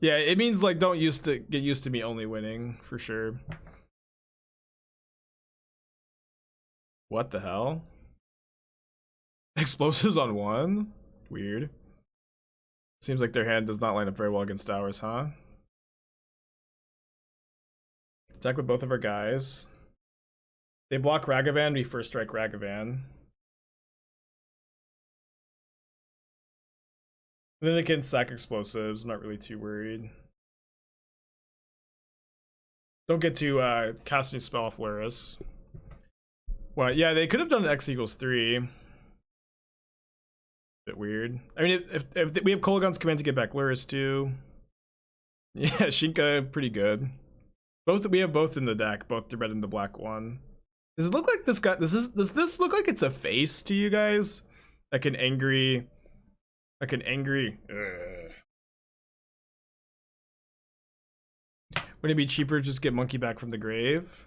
Yeah, it means like don't get used to me only winning for sure. What the hell? Explosives on one? Weird. Seems like their hand does not line up very well against ours, huh? Attack with both of our guys. They block Ragavan, we first strike Ragavan. And then they can sack explosives. I'm not really too worried. Don't get to casting a spell off Lurrus. Well, yeah, they could have done X equals 3. Bit weird. I mean, if we have Kolaghan's command to get back Lurrus too. Yeah, Shinka pretty good. We have both in the deck, both the red and the black one. Does it look like this guy? Does this look like it's a face to you guys? Like an angry. Wouldn't it be cheaper to just get Monke back from the grave?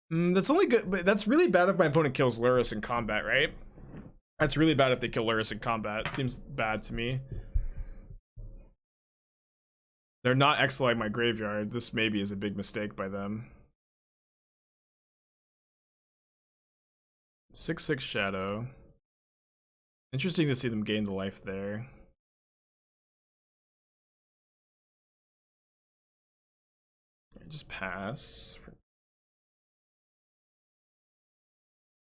That's only good, but that's really bad if my opponent kills Lurrus in combat, right? That's really bad if they kill Lurrus in combat. It seems bad to me. They're not exiling my graveyard. This maybe is a big mistake by them. 6/6 Shadow. Interesting to see them gain the life there. Just pass.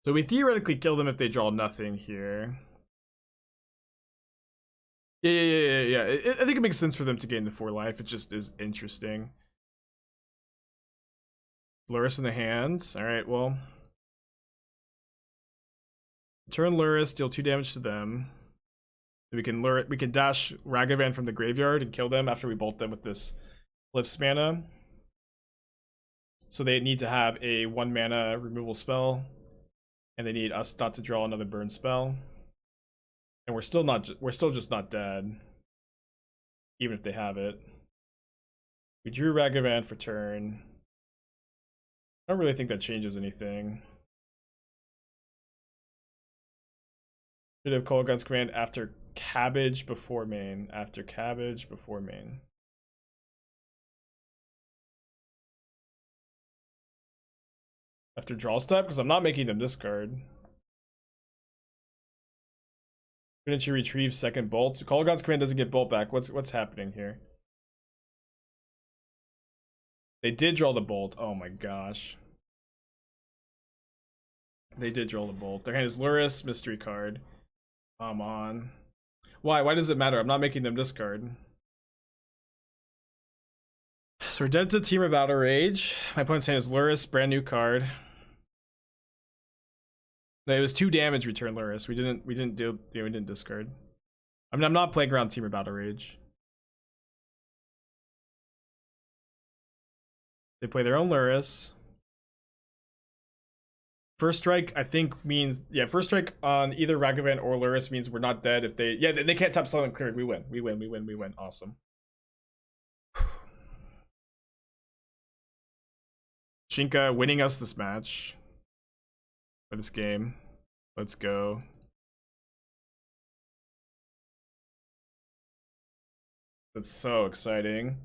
So we theoretically kill them if they draw nothing here. Yeah. I think it makes sense for them to gain the 4 life. It just is interesting. Lurrus in the hands. Alright, well. Turn Lurrus, deal 2 damage to them. We can dash Ragavan from the graveyard and kill them after we bolt them with this Glyphs mana. So they need to have a 1 mana removal spell. And they need us not to draw another burn spell. And we're still just not dead. Even if they have it. We drew Ragavan for turn. I don't really think that changes anything. Should have Kolaghan's command after cabbage before main. After cabbage before main. After draw step, because I'm not making them discard. Couldn't you retrieve second bolt? Kolaghan's command doesn't get bolt back. What's happening here? They did draw the bolt. Oh my gosh. They did draw the bolt. Their hand is Lurrus, mystery card. Come on. Why? Why does it matter? I'm not making them discard. So we're dead to Team of Battle Rage. My opponent's hand is Lurrus, brand new card. No, it was 2 damage. Return Lurrus. We didn't discard. I mean, I'm not playing around Team of Battle Rage. They play their own Lurrus. First strike, I think means first strike on either Ragavan or Lurrus means we're not dead. If they can't tap Silent Cleric. We win. We win. Awesome. Shinka winning us this match. For this game. Let's go. That's so exciting.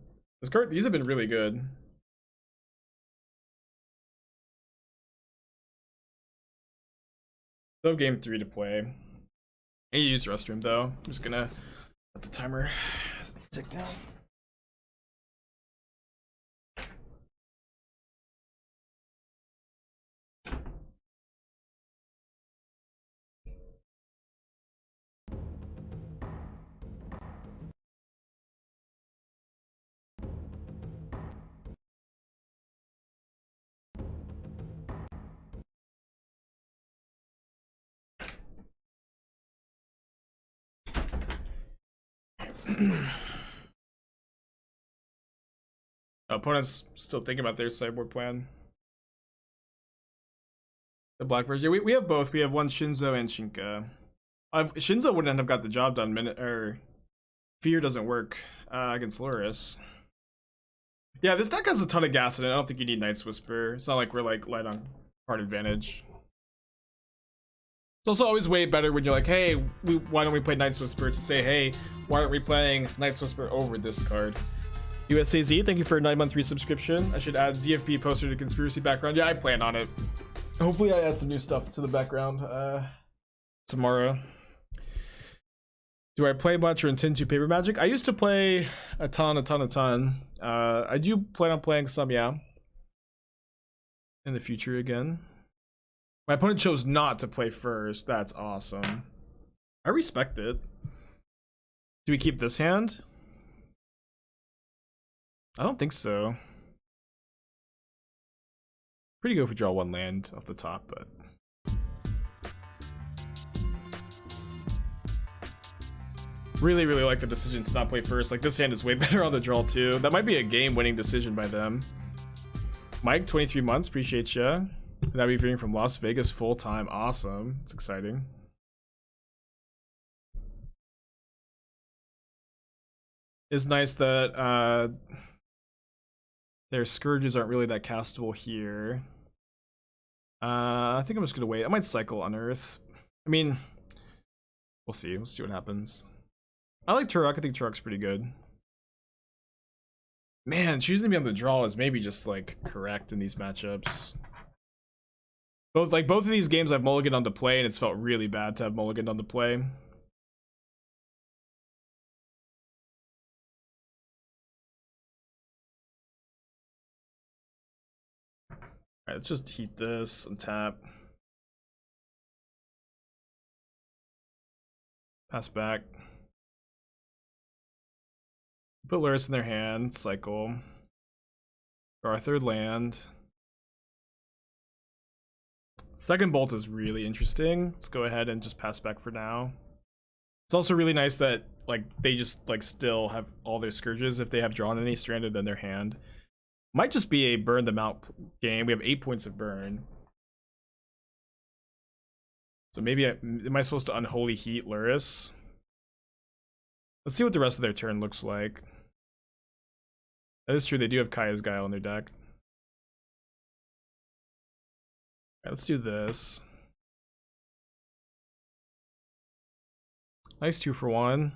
These have been really good. Still have game 3 to play. I need to use the restroom though. I'm just gonna let the timer tick down. Opponent's still thinking about their sideboard plan. The black version. Yeah, we have both. We have one Shinzo and Shinka. Shinzo wouldn't have got the job done. Fear doesn't work against Lurrus. Yeah, this deck has a ton of gas in it. I don't think you need Night's Whisper. It's not like we're like light on card advantage. It's also always way better when you're like, hey, why don't we play Night's Whisper, to say, hey, why aren't we playing Night's Whisper over this card? USAZ, thank you for a 9-month resubscription. I should add ZFB poster to conspiracy background. Yeah, I plan on it. Hopefully I add some new stuff to the background tomorrow. Do I play much or intend to paper Magic? I used to play a ton. I do plan on playing some, yeah. In the future again. My opponent chose not to play first. That's awesome. I respect it. Do we keep this hand? I don't think so. Pretty good if we draw one land off the top, but... Really like the decision to not play first. Like, this hand is way better on the draw too. That might be a game-winning decision by them. Mike, 23 months, appreciate ya. And I'll be viewing from Las Vegas full-time. Awesome. It's exciting. It's nice that their Scourges aren't really that castable here. I think I'm just gonna wait. I might cycle Unearth. I mean, we'll see. We'll see what happens. I like Tourach. I think Tourach's pretty good. Man, choosing to be on the draw is maybe just like correct in these matchups. Both of these games I've mulliganed on the play, and it's felt really bad to have mulliganed on the play. Alright, let's just heat this and tap. Pass back. Put Lurrus in their hand, cycle. Draw our third land. Second bolt is really interesting. Let's go ahead and just pass back for now. It's also really nice that like they just like still have all their Scourges if they have drawn any stranded in their hand. Might just be a burn them out game. We have 8 points of burn. So maybe am I supposed to Unholy Heat Lurrus? Let's see what the rest of their turn looks like. That is true, they do have Kaya's Guile in their deck. Alright, let's do this. Nice 2-for-1.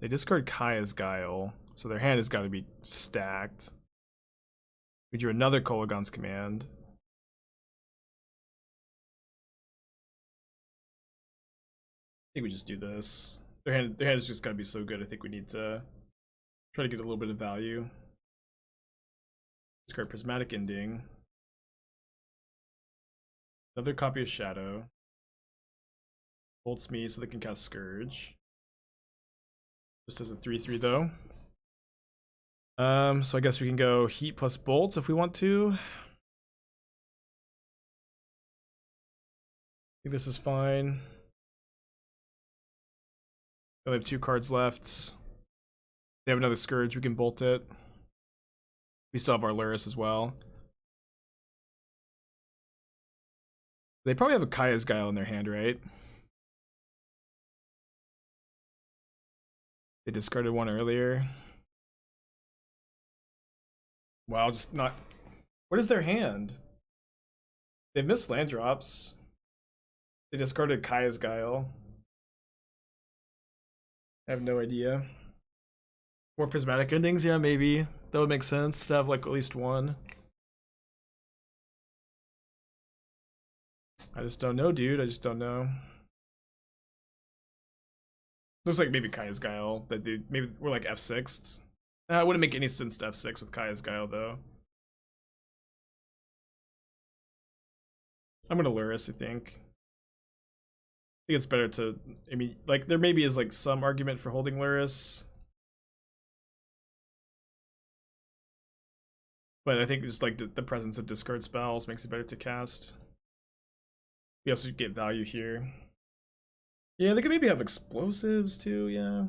They discard Kaya's Guile, so their hand has got to be stacked. We drew another Kolaghan's Command. I think we just do this. Their hand has just got to be so good. I think we need to try to get a little bit of value. Discard Prismatic Ending. Another copy of Shadow. Bolts me so they can cast Scourge. Just as a 3/3 though. So I guess we can go Heat plus Bolts if we want to. I think this is fine. They have 2 cards left. They have another Scourge, we can bolt it. We still have our Lurrus as well. They probably have a Kaya's Guile in their hand, right? They discarded one earlier. Wow, just not... What is their hand? They've missed land drops. They discarded Kaya's Guile. I have no idea. More Prismatic Endings? Yeah, maybe. That would make sense to have like at least one. I just don't know, dude. I just don't know. Looks like maybe Kaya's Guile. That they maybe we're like F6. It wouldn't make any sense to F6 with Kaya's Guile though. I'm gonna Lurrus, I think. I think it's better to, I mean, like, there maybe is, like, some argument for holding Lurrus. But I think just, like, the presence of discard spells makes it better to cast. We also get value here. Yeah, they could maybe have explosives, too, yeah.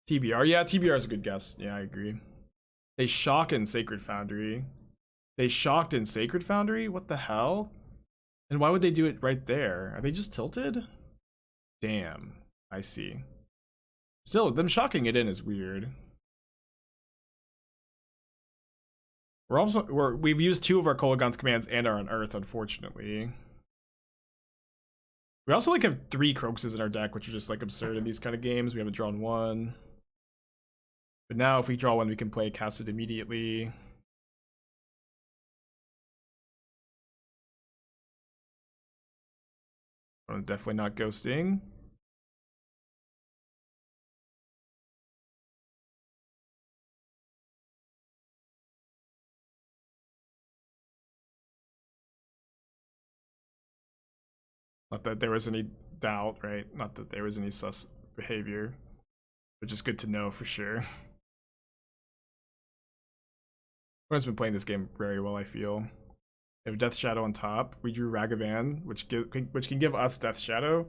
TBR, yeah, TBR is a good guess. Yeah, I agree. They shock in Sacred Foundry. They shocked in Sacred Foundry? What the hell? And why would they do it right there? Are they just tilted? Damn, I see. Still, them shocking it in is weird. We've used 2 of our Kolaghan's commands and our Unearth, unfortunately. We also like have 3 Kroxas in our deck, which are just like absurd in these kind of games. We haven't drawn 1. But now if we draw 1, we can play cast it immediately. Definitely not ghosting. Not that there was any doubt, right? Not that there was any sus behavior, which is good to know for sure. Everyone's been playing this game very well, I feel. We have Death Shadow on top. We drew Ragavan, which can give us Death Shadow.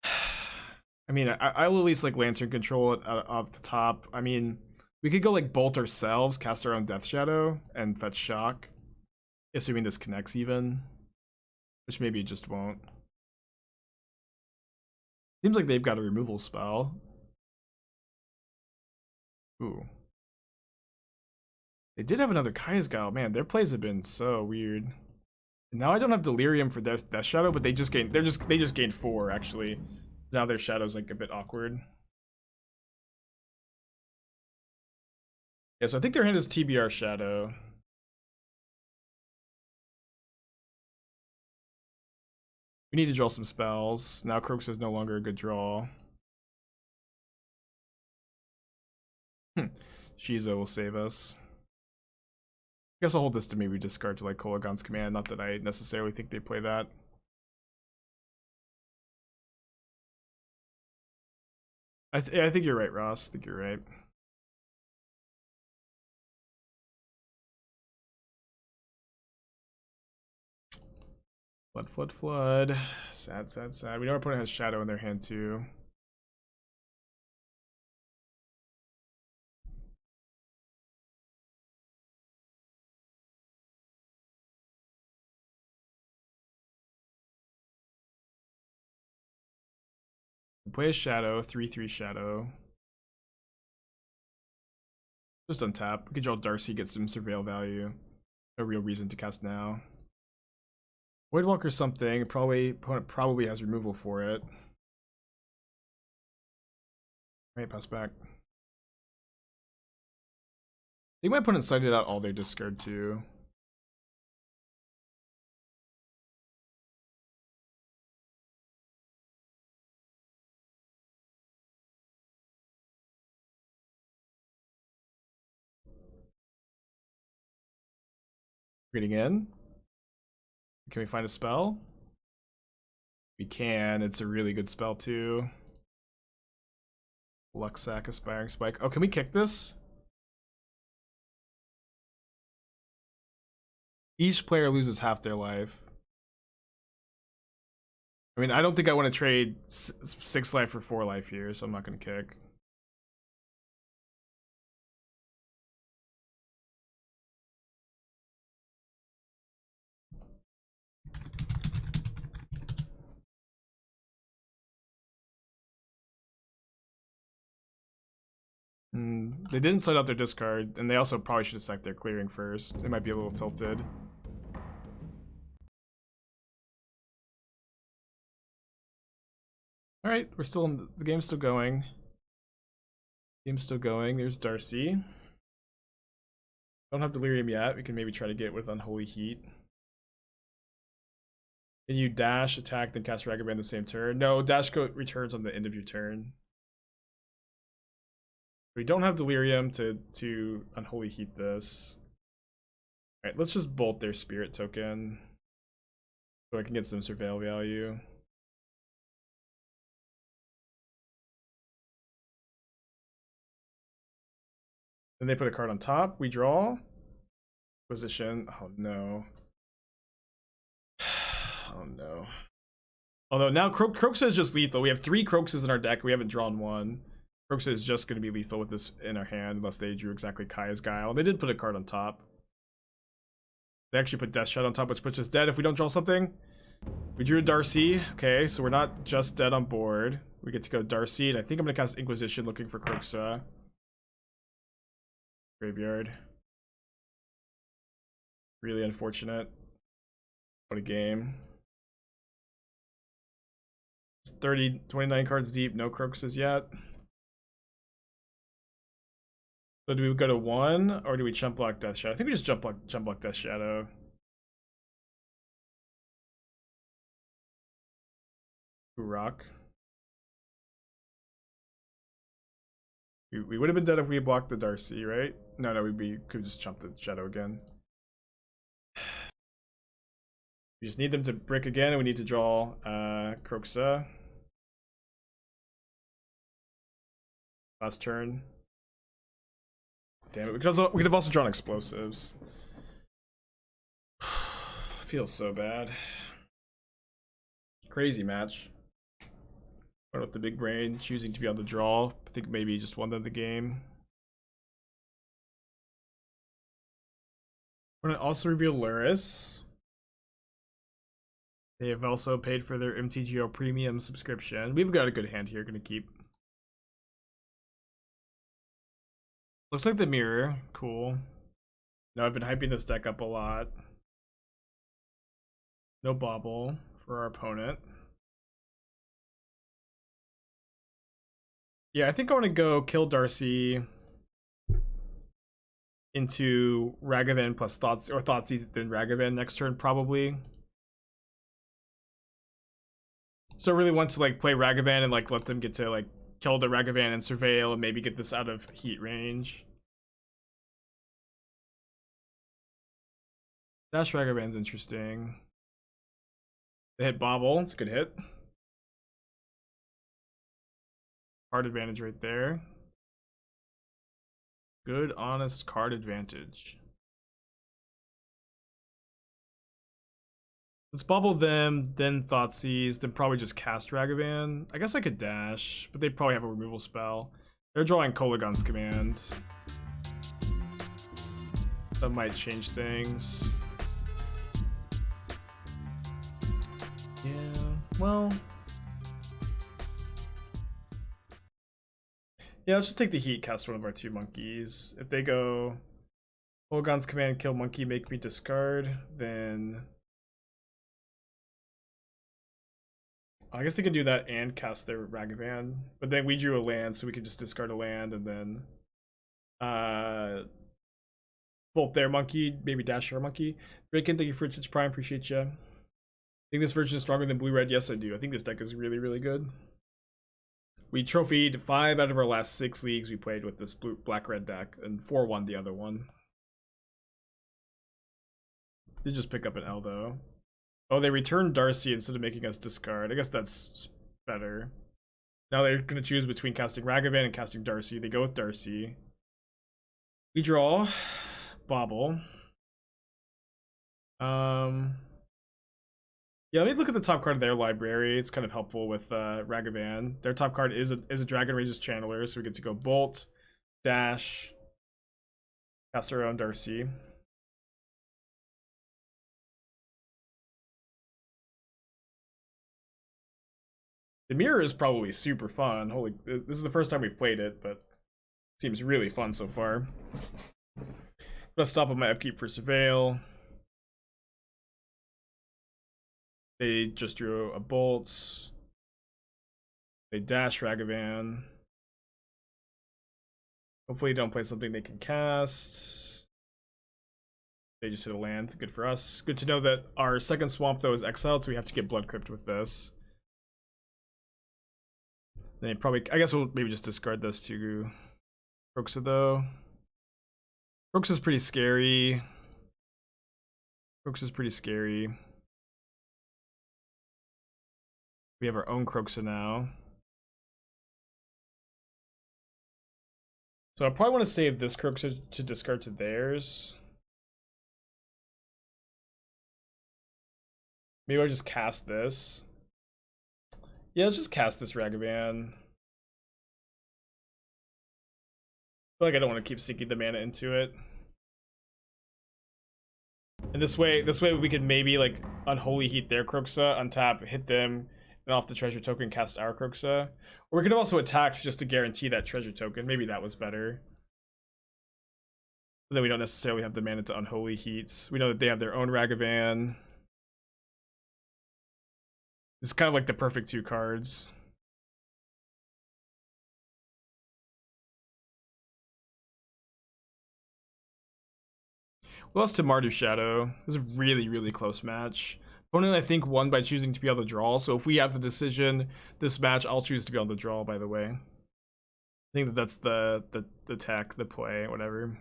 I mean, I'll at least like Lantern control it off the top. I mean, we could go like Bolt ourselves, cast our own Death Shadow, and fetch Shock. Assuming this connects even. Which maybe it just won't. Seems like they've got a removal spell. Ooh. They did have another Kaya's Guile. Man, their plays have been so weird. And now I don't have Delirium for Death Shadow, but they just gained 4 actually. Now their Shadow's like a bit awkward. Yeah, so I think their hand is TBR Shadow. We need to draw some spells. Now Kroxa is no longer a good draw. Shizo will save us. I guess I'll hold this to maybe discard to like Kolaghan's command. Not that I necessarily think they play that. I think you're right, Ross. I think you're right. Flood, flood, flood. Sad, sad, sad. We know our opponent has Shadow in their hand too. Play a Shadow, 3/3 Shadow. Just untap. We could draw Darcy, get some Surveil value. No real reason to cast now. Voidwalker something. Opponent probably has removal for it. Right, pass back. I think my opponent cited out all their discard too. Reading in. Can we find a spell? We can. It's a really good spell too. Luxac, Aspiring Spike. Oh, can we kick this? Each player loses half their life. I mean, I don't think I want to trade 6 life for 4 life here, so I'm not going to kick. They didn't set out their discard, and they also probably should have sacked their clearing first. They might be a little tilted. Alright, we're still in the game's still going. Game's still going. There's Darcy. Don't have Delirium yet. We can maybe try to get it with Unholy Heat. Can you dash, attack, then cast Ragavan the same turn? No, dash coat returns on the end of your turn. We don't have Delirium to Unholy Heat this. Alright, let's just bolt their Spirit token. So I can get some Surveil value. Then they put a card on top. We draw. Position. Oh no. Oh no. Although now Kroxa is just lethal. We have 3 Kroxas in our deck. We haven't drawn 1. Kroxa is just going to be lethal with this in our hand unless they drew exactly Kaya's Guile. They did put a card on top. They actually put Death Shot on top, which puts us dead if we don't draw something. We drew a Darcy. Okay, so we're not just dead on board. We get to go Darcy, and I think I'm gonna cast Inquisition looking for Kroxa. Graveyard. Really unfortunate. What a game. It's 29 cards deep, no Kroxas yet. So do we go to 1 or do we jump block Death Shadow? I think we just jump block Death Shadow. Tourach. We would have been dead if we blocked the Darcy, right? No, we could just jump the Shadow again. We just need them to brick again, and we need to draw Kroxa. Last turn. Damn it, we could have also drawn explosives. Feels so bad. Crazy match. Went with the big brain, choosing to be on the draw. I think maybe just won the game. We're gonna also reveal Luris. They have also paid for their MTGO premium subscription. We've got a good hand here, gonna keep. Looks like the mirror, cool. Now I've been hyping this deck up a lot. No Bauble for our opponent. Yeah, I think I want to go kill Darcy into Ragavan plus Thoughtseize, then Ragavan next turn probably. So I really want to like play Ragavan and like let them get to like kill the Ragavan and surveil and maybe get this out of heat range. Dash Ragavan's interesting. They hit Bauble, it's a good hit. Card advantage right there. Good, honest card advantage. Let's Bauble them, then Thoughtseize, then probably just cast Ragavan. I guess I could dash, but they probably have a removal spell. They're drawing Kolaghan's command. That might change things. Yeah, well. Yeah, let's just take the heat, cast one of our 2 monkeys. If they go Kolaghan's command, kill monkey, make me discard, then I guess they could do that and cast their Ragavan. But then we drew a land, so we could just discard a land and then bolt their monkey, maybe dash our monkey. Draken, thank you for Twitch Prime, appreciate you. Think this version is stronger than blue-red? Yes, I do. I think this deck is really, really good. We trophied 5 out of our last 6 leagues we played with this black-red deck, and 4 won the other one. Did just pick up an L, though. Oh, they returned Darcy instead of making us discard. I guess that's better. Now they're going to choose between casting Ragavan and casting Darcy. They go with Darcy. We draw Bauble. Yeah, let me look at the top card of their library. It's kind of helpful with Ragavan. Their top card is a Dragon Rage's Channeler, so we get to go Bolt, Dash, cast our own Darcy. The mirror is probably super fun. Holy, this is the first time we've played it, but it seems really fun so far. I'm gonna stop on my upkeep for Surveil. They just drew a Bolt. They dash Ragavan. Hopefully they don't play something they can cast. They just hit a land. Good for us. Good to know that our second swamp, though, is exiled, so we have to get Blood Crypt with this. They probably, I guess we'll maybe just discard this to Kroxa, though. Kroxa's pretty scary. Kroxa's pretty scary. We have our own Kroxa now. So I probably want to save this Kroxa to discard to theirs. Maybe I'll just cast this. Yeah, let's just cast this Ragavan. I feel like I don't want to keep sinking the mana into it. And this way we could maybe like Unholy Heat their Kroxa, untap, hit them, and off the treasure token cast our Kroxa. Or we could have also attacked just to guarantee that treasure token. Maybe that was better. But then we don't necessarily have the mana to Unholy Heat. We know that they have their own Ragavan. It's kind of like the perfect 2 cards. We lost to Mardu Shadow. It was a really, really close match. Opponent, I think, won by choosing to be on the draw. So if we have the decision this match, I'll choose to be on the draw, by the way. I think that that's the tech, the play, whatever.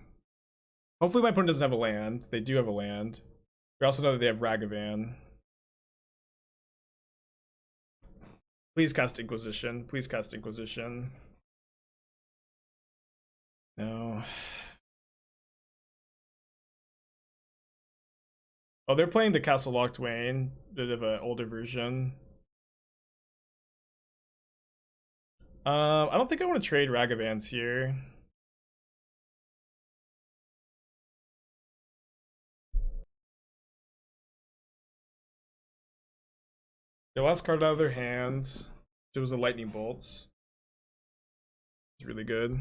Hopefully my opponent doesn't have a land. They do have a land. We also know that they have Ragavan. Please cast Inquisition. Please cast Inquisition. No. Oh, they're playing the Castle Locked Wayne, bit of an older version. I don't think I want to trade Ragavans here. The last card out of their hand, it was a Lightning Bolt. It's really good.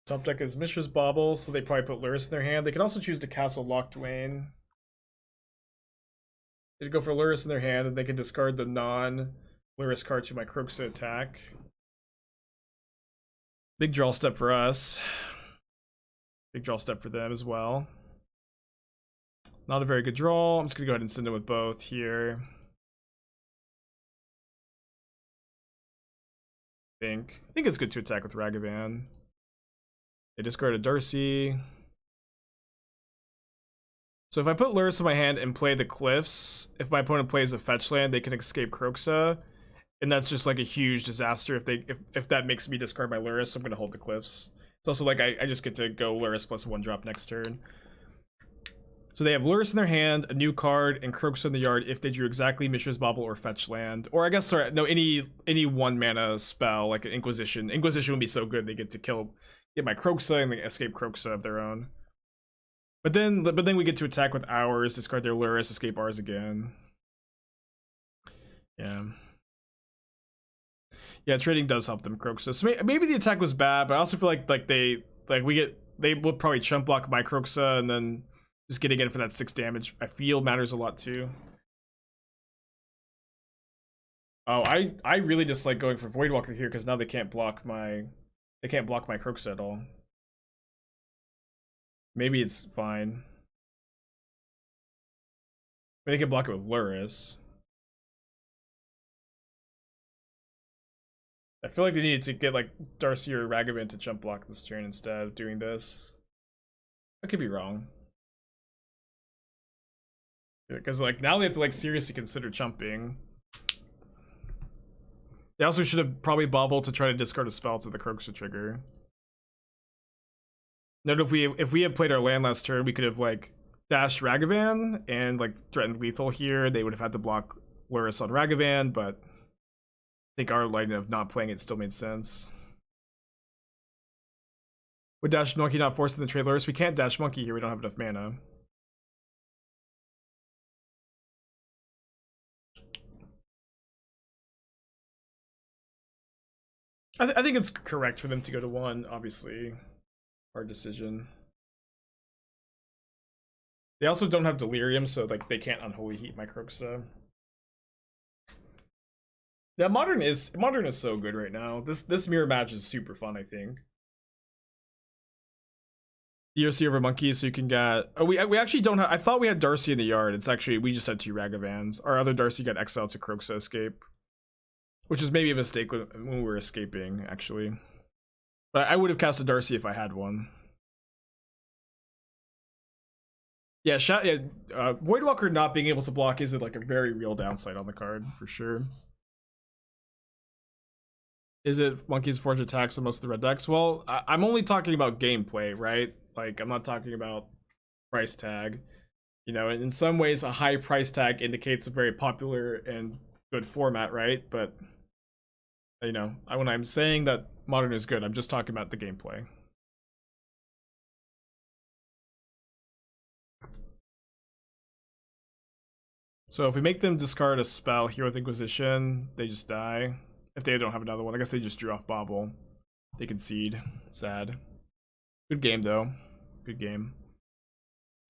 Top deck is Mishra's Bauble, so they probably put Lurrus in their hand. They can also choose to Castle Locked Wayne. They'd go for Lurrus in their hand, and they can discard the non-Lurrus card to my Kroxa attack. Big draw step for us. Big draw step for them as well. Not a very good draw. I'm just gonna go ahead and send it with both here. I think it's good to attack with Ragavan. They discarded Darcy. So if I put Lurrus in my hand and play the Cliffs, if my opponent plays a fetch land, they can escape Kroxa. And that's just like a huge disaster if that makes me discard my Lurrus, so I'm gonna hold the Cliffs. It's also like I just get to go Lurrus plus 1 drop next turn. So they have Lurrus in their hand, a new card, and Kroxa in the yard if they drew exactly Mishra's Bauble or fetch land. Or I guess, sorry, no, any 1 mana spell, like an Inquisition. Inquisition would be so good they get to get my Kroxa and they escape Kroxa of their own. But then we get to attack with ours, discard their Lurrus, escape ours again. Yeah. Yeah, trading does help them, Kroxa. So maybe the attack was bad, but I also feel like they will probably chump block my Kroxa, and then just getting in for that 6 damage, I feel matters a lot too. Oh, I really dislike going for Voidwalker here because now they can't block my Kroxa at all. Maybe it's fine. They can block it with Lurrus. I feel like they needed to get like Darcy or Ragavan to jump block this turn instead of doing this. I could be wrong. Because like now they have to like seriously consider chumping. They also should have probably Bauble to try to discard a spell to the Kroxa trigger. Note if we had played our land last turn, we could have like dashed Ragavan and like threatened lethal here. They would have had to block Lurrus on Ragavan, but I think our line of not playing it still made sense. Would Dash Monkey not force in the trade Lurrus? We can't Dash Monkey here, we don't have enough mana. I think it's correct for them to go to 1, obviously. Hard decision. They also don't have Delerium, so like they can't Unholy Heat my Kroxa. Yeah, Modern is so good right now. This mirror match is super fun, I think. DRC over Monkeys, so you can get. Oh, we actually don't have. I thought we had Darcy in the yard. It's actually we just had 2 Ragavans. Our other Darcy got exiled to Kroxa escape, which is maybe a mistake when we were escaping, actually. But I would have cast a Darcy if I had one. Yeah, Voidwalker not being able to block is like a very real downside on the card for sure. Is it Monkey's Forge attacks on most of the red decks? Well, I'm only talking about gameplay, right? Like, I'm not talking about price tag. You know, in some ways, a high price tag indicates a very popular and good format, right? But, you know, when I'm saying that Modern is good. I'm just talking about the gameplay. So if we make them discard a spell here with Inquisition, they just die. If they don't have another one, I guess they just drew off Bauble. They concede. Sad. Good game though. Good game.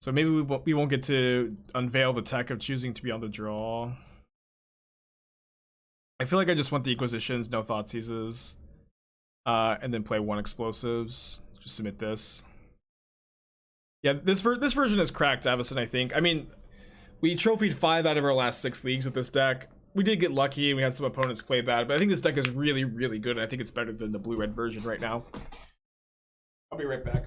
So maybe we won't get to unveil the tech of choosing to be on the draw. I feel like I just want the Inquisitions, no Thoughtseizes, and then play 1 explosives. Just submit this. Yeah, this version is cracked, Avison, I think. I mean, we trophied 5 out of our last 6 leagues with this deck. We did get lucky and we had some opponents play bad, but I think this deck is really, really good, and I think it's better than the blue-red version right now. I'll be right back.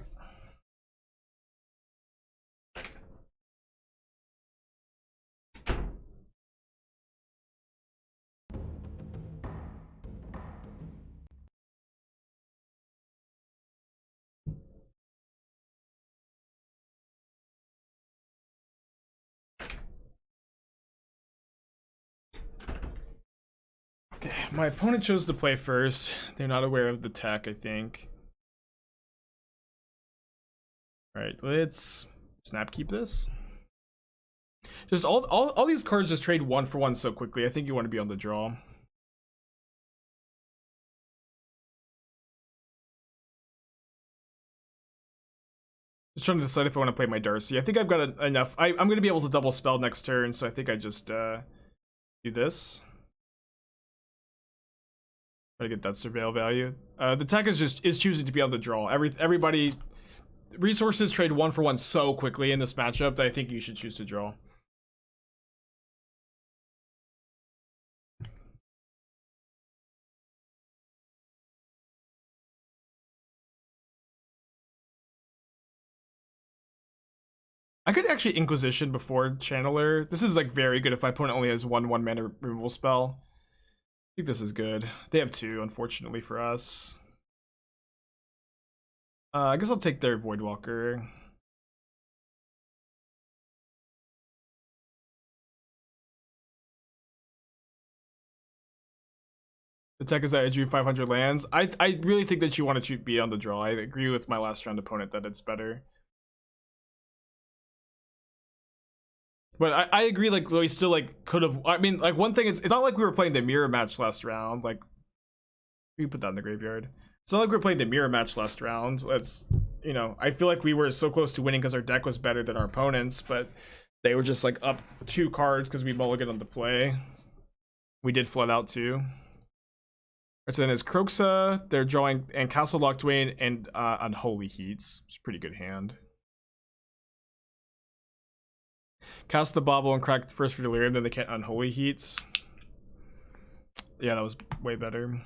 My opponent chose to play first. They're not aware of the tech, I think. Alright, let's snap keep this. Just all these cards just trade 1 for 1 so quickly. I think you want to be on the draw. Just trying to decide if I want to play my Darcy. I think I've got enough. I'm going to be able to double spell next turn, so I think I just do this. Try to get that surveil value. The tech is choosing to be on the draw. Everybody resources trade 1 for 1 so quickly in this matchup that I think you should choose to draw. I could actually Inquisition before Channeler. This is like very good if my opponent only has 1 mana removal spell. I think this is good. They have 2, unfortunately for us. I guess I'll take their Voidwalker. The tech is that I drew 500 lands. I really think that you want to be on the draw. I agree with my last round opponent that it's better. But I agree, like, we still, like, could have... I mean, like, one thing is, it's not like we were playing the mirror match last round. Like, we put that in the graveyard. It's not like we were playing the mirror match last round. That's, you know, I feel like we were so close to winning because our deck was better than our opponents, but they were just, like, up 2 cards because we mulliganed on the play. We did flood out, too. So then it's Kroxa, they're drawing, and Castle Lock Dwayne, and Unholy Heat. It's a pretty good hand. Cast the Bauble and crack the first for Delirium, then they can't Unholy Heats. Yeah, that was way better.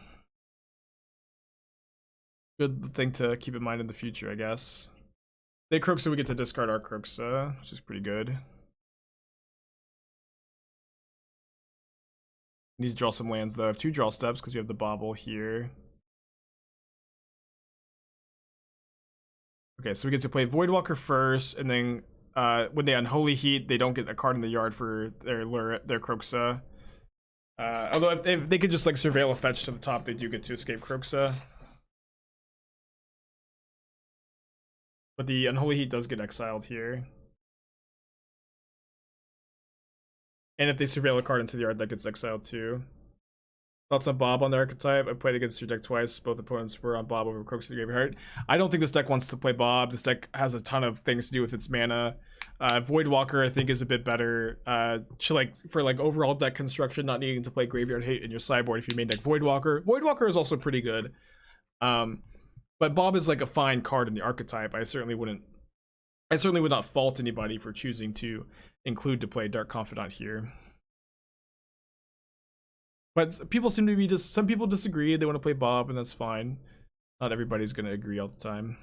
Good thing to keep in mind in the future, I guess. They Kroxa, we get to discard our Kroxa, which is pretty good. Need to draw some lands though. I have 2 draw steps because we have the Bauble here. Okay, so we get to play Voidwalker first, and then when they Unholy Heat, they don't get a card in the yard for their Kroxa. Although if they could just like surveil a fetch to the top, they do get to escape Kroxa. But the Unholy Heat does get exiled here. And if they surveil a card into the yard, that gets exiled too. Thoughts on Bob on the archetype? I played against your deck twice. Both opponents were on Bob over Kroxa the Graveyard. I don't think this deck wants to play Bob. This deck has a ton of things to do with its mana. Voidwalker, I think, is a bit better. For overall deck construction, not needing to play Graveyard Hate in your sideboard if you main deck Voidwalker. Voidwalker is also pretty good. But Bob is like a fine card in the archetype. I certainly would not fault anybody for choosing to include to play Dark Confidant here. But people seem to be some people disagree. They want to play Bob, and that's fine. Not everybody's going to agree all the time.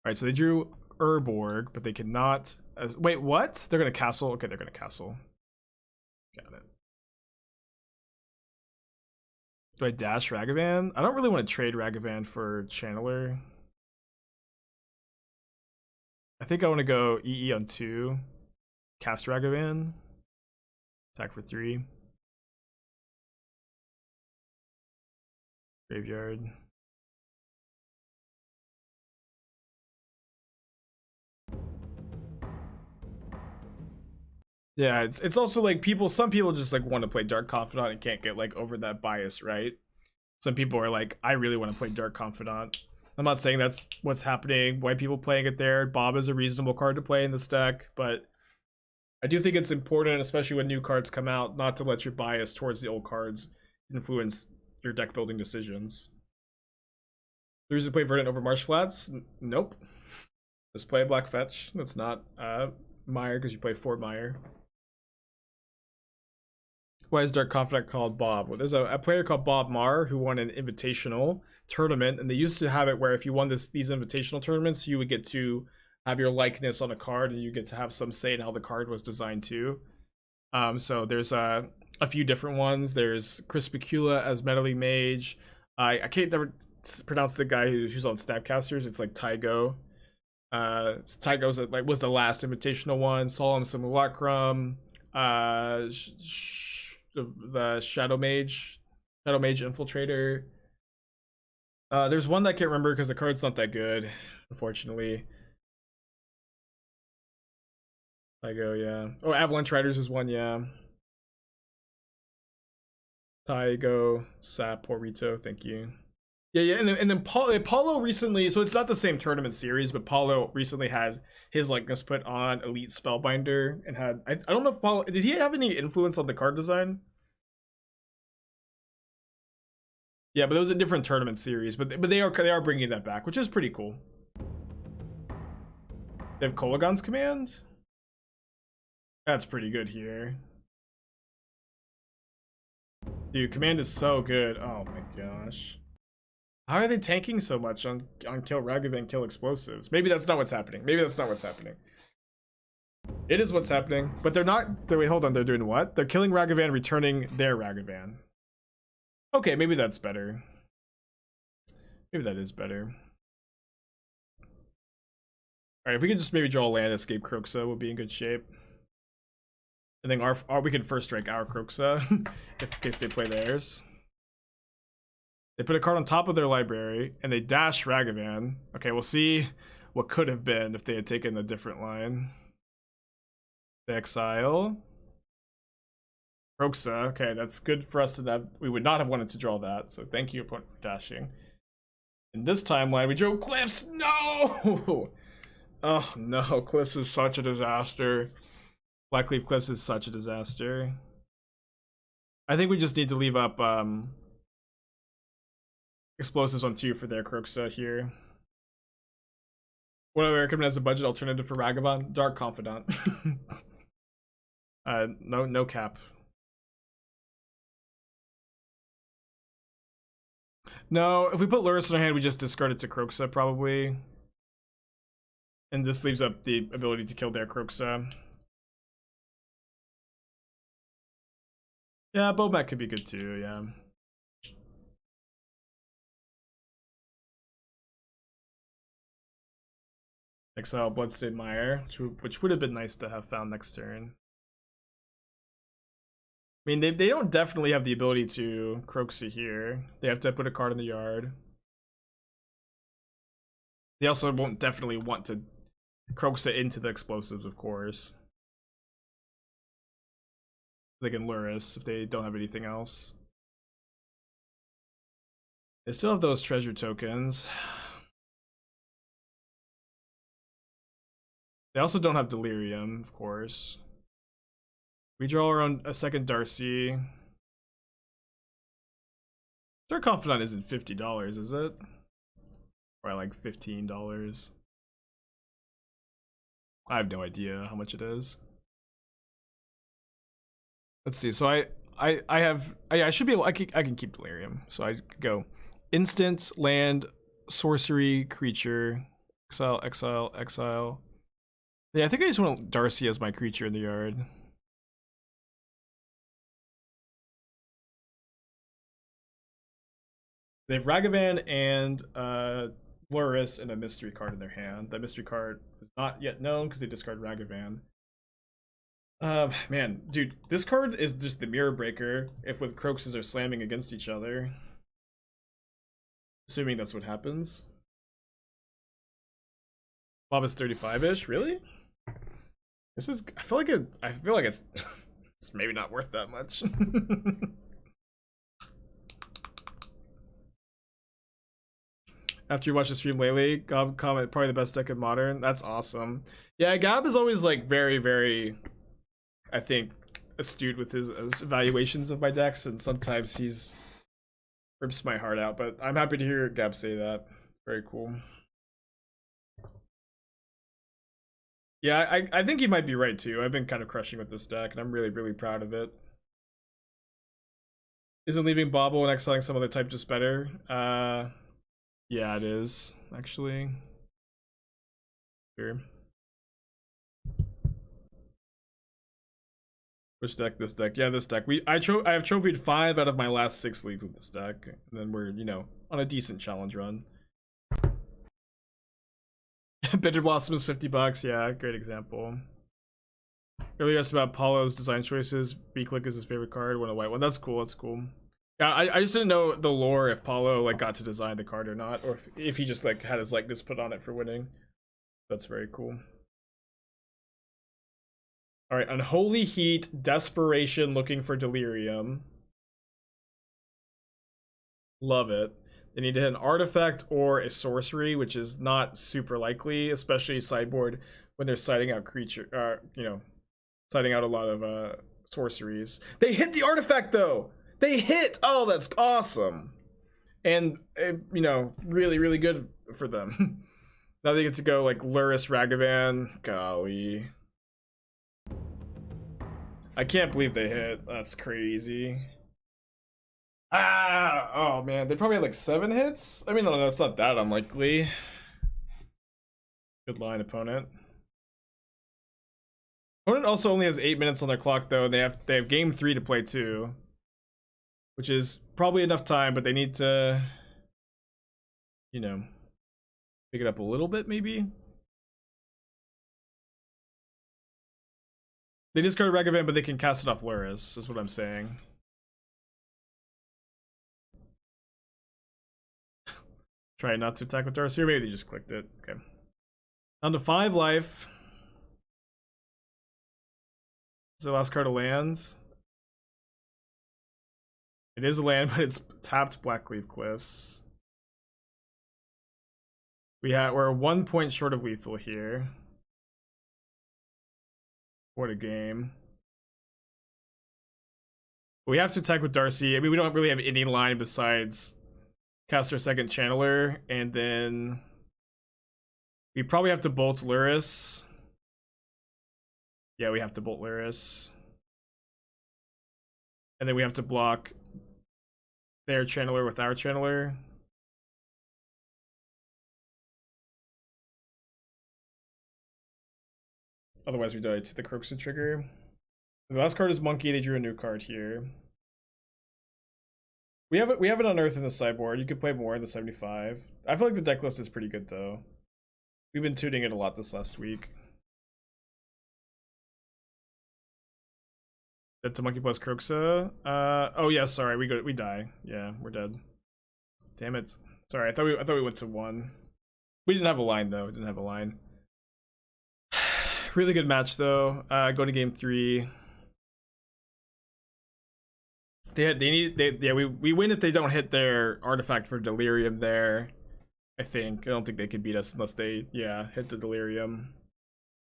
Alright, so they drew Urborg, but they cannot... wait, what? They're going to castle? Okay, they're going to castle. Got it. Do I dash Ragavan? I don't really want to trade Ragavan for Channeler. I think I want to go EE on 2. Cast Ragavan. Attack for 3. Graveyard. Yeah, it's also like some people just like want to play Dark Confidant and can't get like over that bias, right? Some people are like, I really want to play Dark Confidant. I'm not saying that's what's happening. White people playing it there. Bob is a reasonable card to play in this deck, but I do think it's important, especially when new cards come out, not to let your bias towards the old cards influence your deck building decisions. The reason to play Verdant over Marsh Flats? Nope. Just play a black fetch. That's not Mire because you play 4 Mire. Why is Dark Confidant called Bob? Well, there's a player called Bob Marr who won an invitational tournament, and they used to have it where if you won these invitational tournaments, you would get to have your likeness on a card, and you get to have some say in how the card was designed too. So there's a few different ones. There's Chris Bakula as Meddling Mage. I can't ever pronounce the guy who's on Snapcasters. It's like Tygo. Tygo's like was the last invitational one. Solemn Simulacrum. The Shadow Mage Infiltrator. There's one that I can't remember because the card's not that good, unfortunately. Tygo, yeah. Oh, Avalanche Riders is one, yeah. Tygo, Sap, Porito, thank you. Yeah, and then Paulo recently, so it's not the same tournament series, but Paulo recently had his likeness put on Elite Spellbinder and had I don't know if Paulo did he have any influence on the card design? Yeah, but it was a different tournament series, but they are bringing that back, which is pretty cool. They have Kolaghan's command. That's pretty good here. Dude, command is so good. Oh my gosh. How are they tanking so much on kill Ragavan, kill explosives? Maybe that's not what's happening. Maybe that's not what's happening. It is what's happening, but they're not. Wait, hold on. They're doing what? They're killing Ragavan, returning their Ragavan. Okay, maybe that's better. Maybe that is better. Alright, if we could just maybe draw a land, escape Kroxa, we'll be in good shape. And then we can first strike our Kroxa, in case they play theirs. They put a card on top of their library, and they dash Ragavan. Okay, we'll see what could have been if they had taken a different line. They exile. Kroxa, okay, that's good for us to have. We would not have wanted to draw that, so thank you, opponent, for dashing. In this timeline, we drew Cliffs. No! Oh no, Cliffs is such a disaster. Blackcleave Cliffs is such a disaster. I think we just need to leave up explosives on 2 for their Kroxa here. What do I recommend as a budget alternative for Ragavan? Dark Confidant. No cap. No, if we put Lurrus in our hand, we just discard it to Kroxa, probably. And this leaves up the ability to kill their Kroxa. Yeah, Bomat could be good too, yeah. Exile Bloodstained Mire, which would have been nice to have found next turn. I mean, they don't definitely have the ability to Kroxa here. They have to put a card in the yard. They also won't definitely want to Kroxa into the explosives, of course. They can Lurrus if they don't have anything else. They still have those treasure tokens. They also don't have Delerium, of course. We draw around a second Darcy. Dark Confidant isn't $50, is it? Or like $15. I have no idea how much it is. Let's see. So I should be able. I can keep Delirium. So I go instant, land, sorcery, creature, exile, exile, exile. Yeah, I think I just want Darcy as my creature in the yard. They have Ragavan and Lurrus and a mystery card in their hand. That mystery card is not yet known because they discard Ragavan. Man, dude, this card is just the Mirror Breaker if with Kroxas are slamming against each other. Assuming that's what happens. Bob is 35-ish, really? This is, I feel like it's it's maybe not worth that much. After you watch the stream lately, Gab comment probably the best deck in Modern. That's awesome. Yeah, Gab is always like very, very, I think, astute with his evaluations of my decks, and sometimes he's rips my heart out. But I'm happy to hear Gab say that. Very cool. Yeah, I think he might be right too. I've been kind of crushing with this deck, and I'm really, really proud of it. Isn't leaving Bauble and exiling some other type just better? Yeah, it is, actually. Sure. Which deck? This deck. Yeah, this deck. I have trophied 5 out of my last 6 leagues with this deck. And then we're, you know, on a decent challenge run. Bitter Blossom is $50, yeah, great example. Earlier asked about Paulo's design choices. B-Click is his favorite card, won a white one. That's cool, that's cool. Yeah, I just didn't know the lore if Paulo like got to design the card or not, or if he just like had his likeness put on it for winning. That's very cool. All right, Unholy Heat, Desperation, looking for Delerium. Love it. They need to hit an artifact or a sorcery, which is not super likely, especially sideboard when they're siding out creature, you know, siding out a lot of sorceries. They hit the artifact though. They hit! Oh, that's awesome. And, you know, really, really good for them. Now they get to go, like, Luris, Ragavan. Golly. I can't believe they hit. That's crazy. Ah! Oh, man. They probably had, like, 7 hits? I mean, no, that's not that unlikely. Good line, opponent. Opponent also only has 8 minutes on their clock, though. They have game 3 to play, too. Which is probably enough time, but they need to, you know, pick it up a little bit, maybe? They discard Ragavan, but they can cast it off Luris, is what I'm saying. Try not to attack with Darcy, or maybe they just clicked it. Okay. Down to 5 life. Is the last card of lands? It is a land, but it's tapped Blackcleave Cliffs. We're 1 point short of lethal here. What a game. We have to attack with Darcy. I mean, we don't really have any line besides cast our second Channeler, and then we probably have to bolt Luris. Yeah, we have to bolt Luris. And then we have to block their Channeler with our Channeler. Otherwise we die to the Kroxa trigger. The last card is Monke. They drew a new card here. We have it on Earth in the sideboard. You could play more in the 75. I feel like the deck list is pretty good though. We've been tuning it a lot this last week. Dead to Monke plus Kroxa. Oh yeah, sorry, we die. Yeah, we're dead. Damn it. Sorry, I thought we went to 1. We didn't have a line though. We didn't have a line. Really good match though. Going to game 3. We win if they don't hit their artifact for Delerium there. I think. I don't think they could beat us unless they, yeah, hit the Delerium.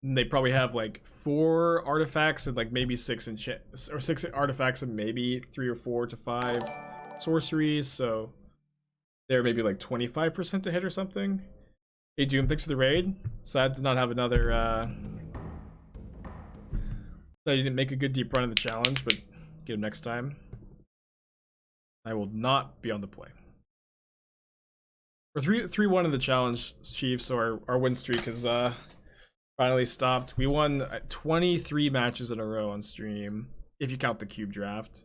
And they probably have like 4 artifacts and like maybe 6 artifacts and maybe 3 or 4 to 5 sorceries. So they're maybe like 25% to hit or something. Hey Doom, thanks for the raid. Sad to not have another. That you didn't make a good deep run of the challenge, but get him next time. I will not be on the play. We're 3-1 in the challenge, Chief, so our win streak has finally stopped. We won 23 matches in a row on stream, if you count the cube draft.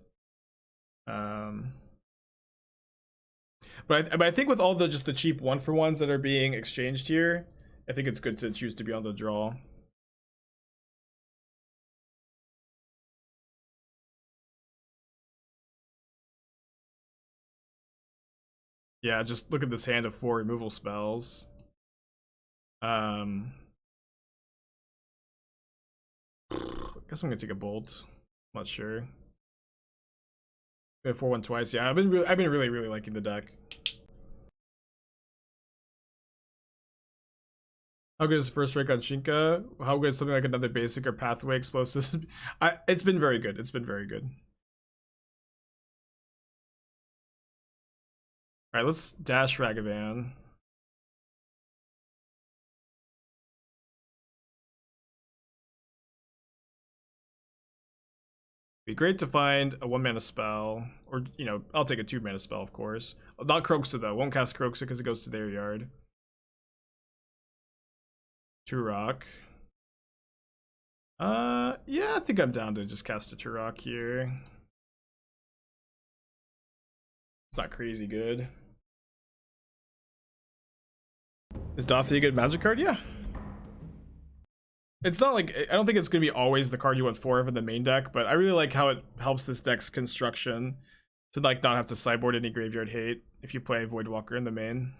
But I think with all the just the cheap 1-for-1s that are being exchanged here, I think it's good to choose to be on the draw. Yeah, just look at this hand of 4 removal spells. I guess I'm gonna take a bolt. I'm not sure. 4-1 twice. Yeah, I've been really liking the deck. How good is first rank on Shinka? How good is something like another basic or pathway explosive? It's been very good. It's been very good. All right, let's dash Ragavan. Be great to find a 1-mana spell, or you know, I'll take a 2-mana spell, of course. Not Kroxa though. Won't cast Kroxa because it goes to their yard. Tourach. Yeah, I think I'm down to just cast a Tourach here. It's not crazy good. Is Dauthi a good Magic card? Yeah. It's not like, I don't think it's gonna be always the card you want 4 of in the main deck, but I really like how it helps this deck's construction to like not have to sideboard any graveyard hate if you play Voidwalker in the main.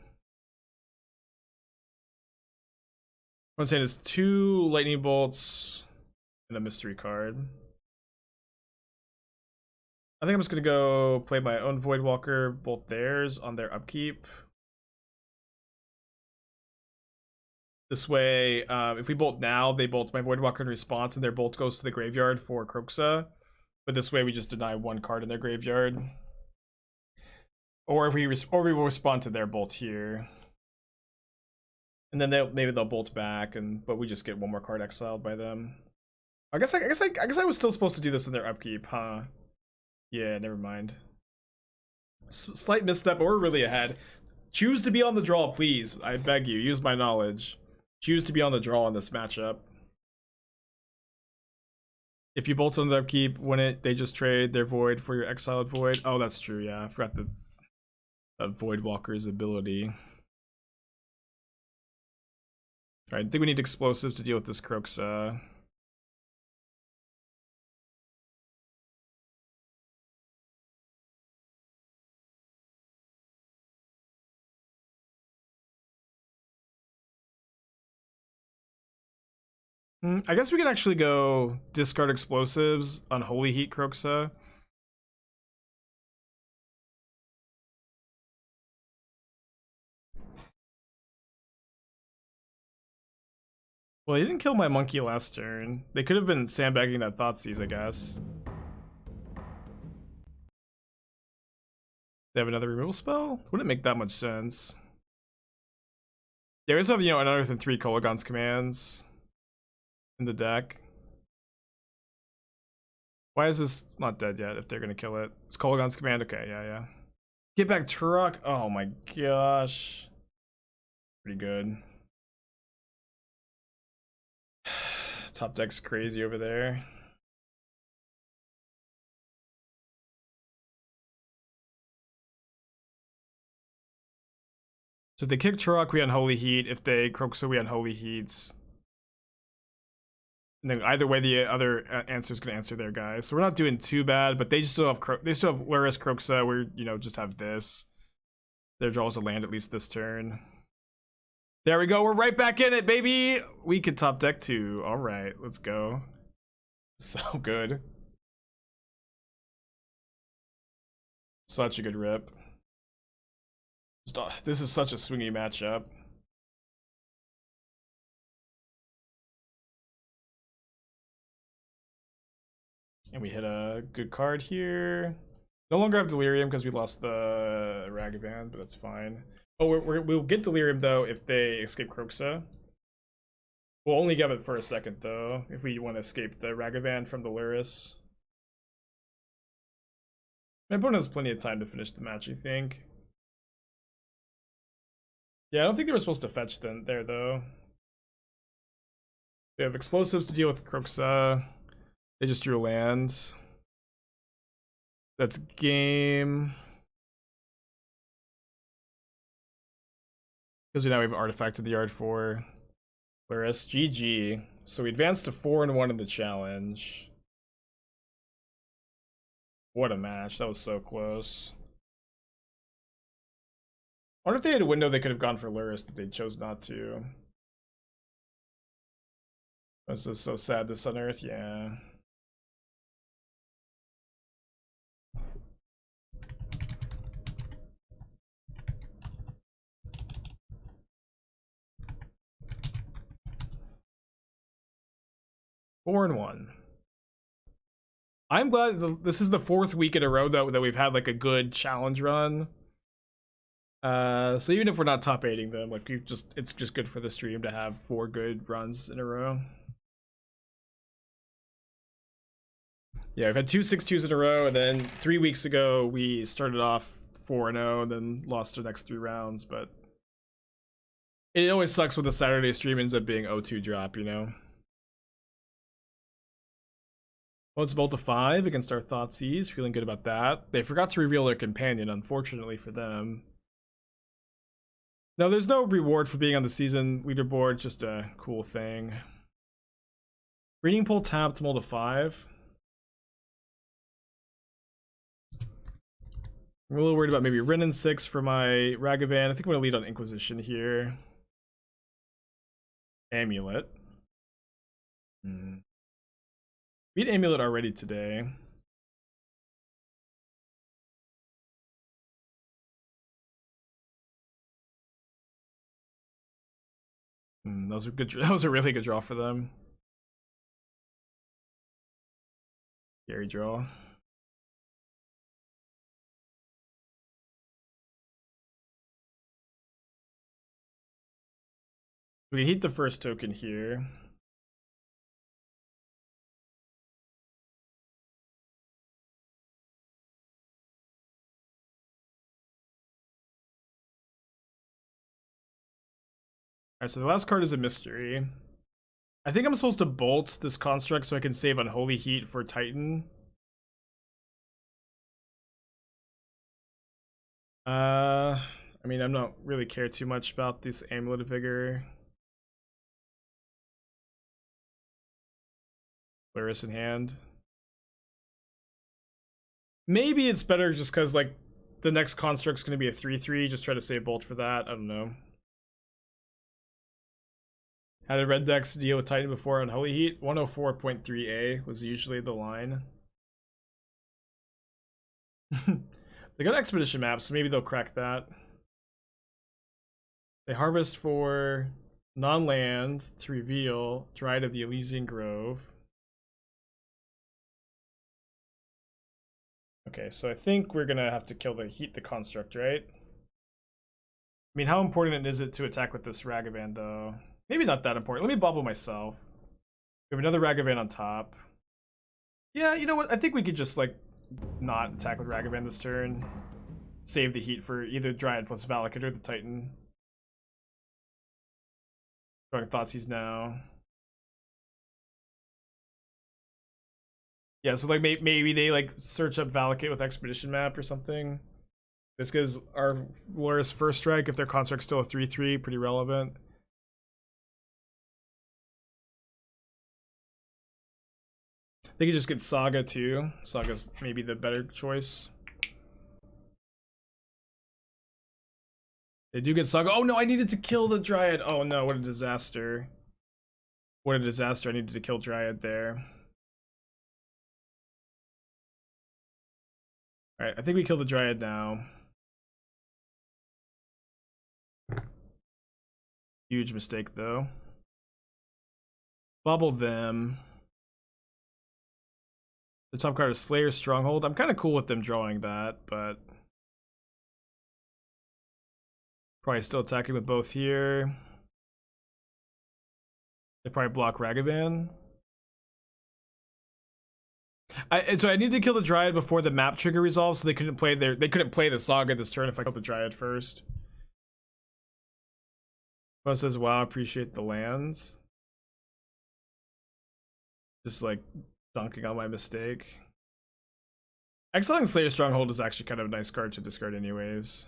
What I'm saying is 2 lightning bolts and a mystery card. I think I'm just gonna go play my own Voidwalker, bolt theirs on their upkeep. This way, if we bolt now, they bolt my Voidwalker in response, and their bolt goes to the graveyard for Kroxa. But this way, we just deny 1 card in their graveyard. Or if we will respond to their bolt here, and then maybe they'll bolt back, but we just get 1 more card exiled by them. I guess I was still supposed to do this in their upkeep, huh? Yeah, never mind. Slight misstep, but we're really ahead. Choose to be on the draw, please. I beg you. Use my knowledge. Choose to be on the draw in this matchup. If you bolt on the upkeep, they just trade their void for your exiled void. Oh, that's true. Yeah, I forgot the Voidwalker's ability. All right, I think we need explosives to deal with this Kroxa. I guess we can actually go discard explosives, Unholy Heat Kroxa. Well, he didn't kill my Monke last turn. They could have been sandbagging that Thoughtseize, I guess. They have another removal spell? Wouldn't make that much sense. Yeah, we also have, you know, another than 3 Kolaghan's commands in the deck. Why is this not dead yet if they're gonna kill it? It's Kolaghan's command? Okay, yeah. Get back Tourach. Oh my gosh. Pretty good. Top deck's crazy over there. So if they kick Tourach, we Unholy Heat. If they Kroxa, we Unholy Heats. And then either way, the other answer is gonna answer their guys. So we're not doing too bad, but they still have Luris, Kroxa. We're, you know, just have this. Their draws a land at least this turn. There we go. We're right back in it, baby. We could top deck too. All right, let's go. So good. Such a good rip. This is such a swingy matchup. And we hit a good card here. No longer have Delerium because we lost the Ragavan, but that's fine. Oh, we'll get Delerium though if they escape Kroxa. We'll only give it for a second though, if we want to escape the Ragavan from the Luris. My opponent has plenty of time to finish the match, I think. Yeah, I don't think they were supposed to fetch there though. They have explosives to deal with Kroxa. They just drew a land. That's game. Because now we have an artifact in the yard for Luris. GG. So we advanced to 4-1 in the challenge. What a match. That was so close. wonder if they had a window they could have gone for Luris that they chose not to. This is so sad, this on Earth, yeah. Four and one. I'm glad this is the 4th week in a row though that we've had like a good challenge run. So even if we're not top 8ing them, like it's just good for the stream to have 4 good runs in a row. Yeah, we've had 2 6-2s in a row, and then 3 weeks ago we started off 4-0 and then lost our next 3 rounds, but it always sucks when the Saturday stream ends up being 0-2 drop, you know? Well, it's Bolt to 5 against our Thoughtseize, feeling good about that. They forgot to reveal their companion, unfortunately for them. No, there's no reward for being on the season leaderboard, just a cool thing. Breeding Pool tapped, Mold to 5. I'm a little worried about maybe Renin 6 for my Ragavan. I think I'm going to lead on Inquisition here. Amulet. Beat Amulet already today. That was a good. That was a really good draw for them. Scary draw. We can heat the first token here. Alright, so the last card is a mystery. I think I'm supposed to bolt this construct so I can save Unholy Heat for Titan. I mean, I'm not really care too much about this Amulet of Vigor. Luris in hand. Maybe it's better just because, like, the next construct's going to be a 3-3. Just try to save bolt for that. I don't know. How did red decks deal with Titan before Unholy Heat? 104.3A was usually the line. They got Expedition maps, so maybe they'll crack that. They harvest for non-land to reveal Dryad of the Elysian Grove. Okay, so I think we're gonna have to kill the construct, right? I mean, how important is it to attack with this Ragavan, though? Maybe not that important. Let me Bauble myself. We have another Ragavan on top. Yeah, you know what? I think we could just, like, not attack with Ragavan this turn. Save the heat for either Dryad plus Valakut or the Titan. Drawing Thoughtseize now. Yeah, so like maybe they like search up Valakut with Expedition map or something. This gives our Luris first strike if their construct's still a 3-3, pretty relevant. They could just get Saga too. Saga's maybe the better choice. They do get Saga. Oh no, I needed to kill the Dryad. Oh no, what a disaster. What a disaster. I needed to kill Dryad there. Alright, I think we kill the Dryad now. Huge mistake though. Bauble them. The top card is Slayer's Stronghold. I'm kind of cool with them drawing that, but probably still attacking with both here. They probably block Ragavan. So I need to kill the Dryad before the map trigger resolves, so they couldn't play the Saga this turn if I killed the Dryad first. Bo says, "Wow, appreciate the lands." Just like dunking on my mistake. Exiling Slayer's Stronghold is actually kind of a nice card to discard anyways.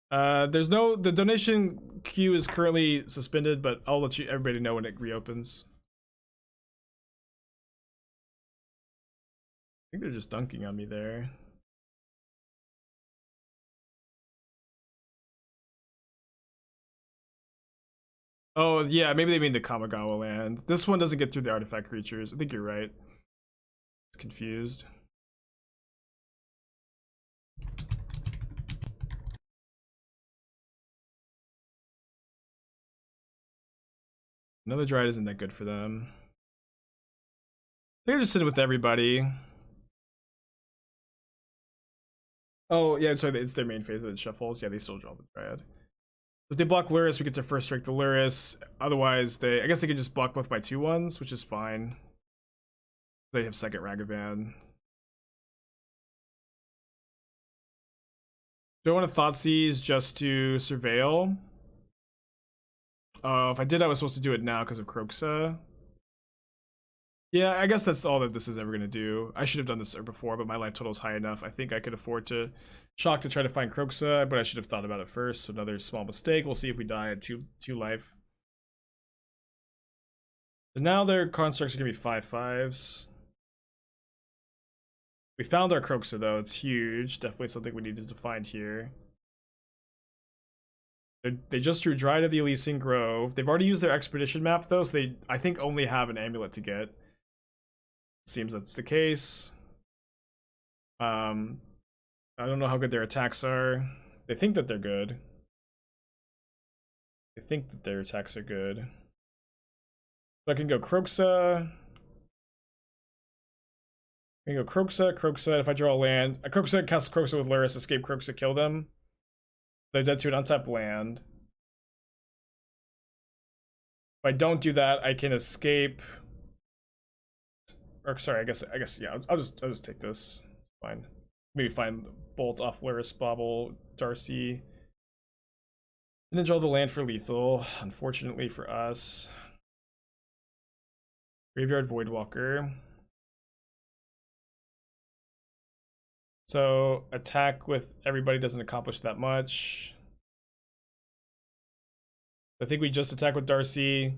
The donation queue is currently suspended, but I'll let everybody know when it reopens. I think they're just dunking on me there. Oh, yeah, maybe they mean the Kamigawa land. This one doesn't get through the artifact creatures. I think you're right. It's confused. Another Dryad isn't that good for them. They're just sitting with everybody. Oh, yeah, sorry, it's their main phase that shuffles. Yeah, they still draw the Dryad. If they block Luris, we get to first strike the Luris. Otherwise, I guess they could just block both by 2/1s, which is fine. They have second Ragavan. Do I want to Thoughtseize just to surveil? If I did, I was supposed to do it now because of Kroxa. Yeah, I guess that's all that this is ever going to do. I should have done this before, but my life total is high enough. I think I could afford to shock to try to find Kroxa, but I should have thought about it first. So another small mistake. We'll see if we die at two life. So now their constructs are going to be 5/5s. We found our Kroxa though. It's huge. Definitely something we needed to find here. They just drew Dryad of the Elysian Grove. They've already used their expedition map though, so they, I think, only have an amulet to get. Seems that's the case. I don't know how good their attacks are. They think that they're good. They think that their attacks are good. So I can go Kroxa. I can go Kroxa. If I draw a land, Kroxa, cast Kroxa with Luris, escape Kroxa, kill them. They're dead to an untapped land. If I don't do that, I can escape. Or sorry, I guess yeah. I'll just take this. It's fine. Maybe find Bolt off Luris, Bauble, Darcy. And then draw the land for lethal. Unfortunately for us. Graveyard Voidwalker. So attack with everybody doesn't accomplish that much. I think we just attack with Darcy,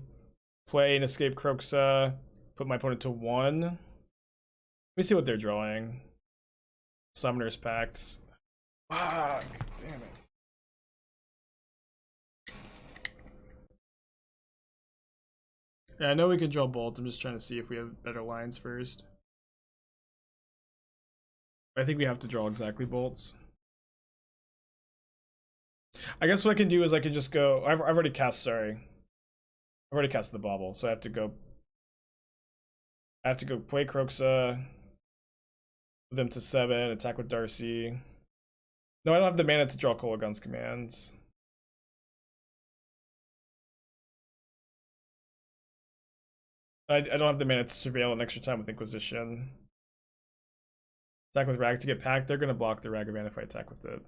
play and escape Kroxa, put my opponent to 1. Let me see what they're drawing. Summoner's Pact. Fuck, damn it. Yeah, I know we can draw Bolt. I'm just trying to see if we have better lines first. I think we have to draw exactly bolts. I guess what I can do is I can just go. I've already cast. Sorry, I've already cast the Bauble, so I have to go. I have to go play Kroxa. Put them to 7. Attack with Darcy. No, I don't have the mana to draw Kolaghan's commands. I don't have the mana to surveil an extra time with Inquisition. Attack with Rag to get packed. They're gonna block the Ragavan if I attack with it.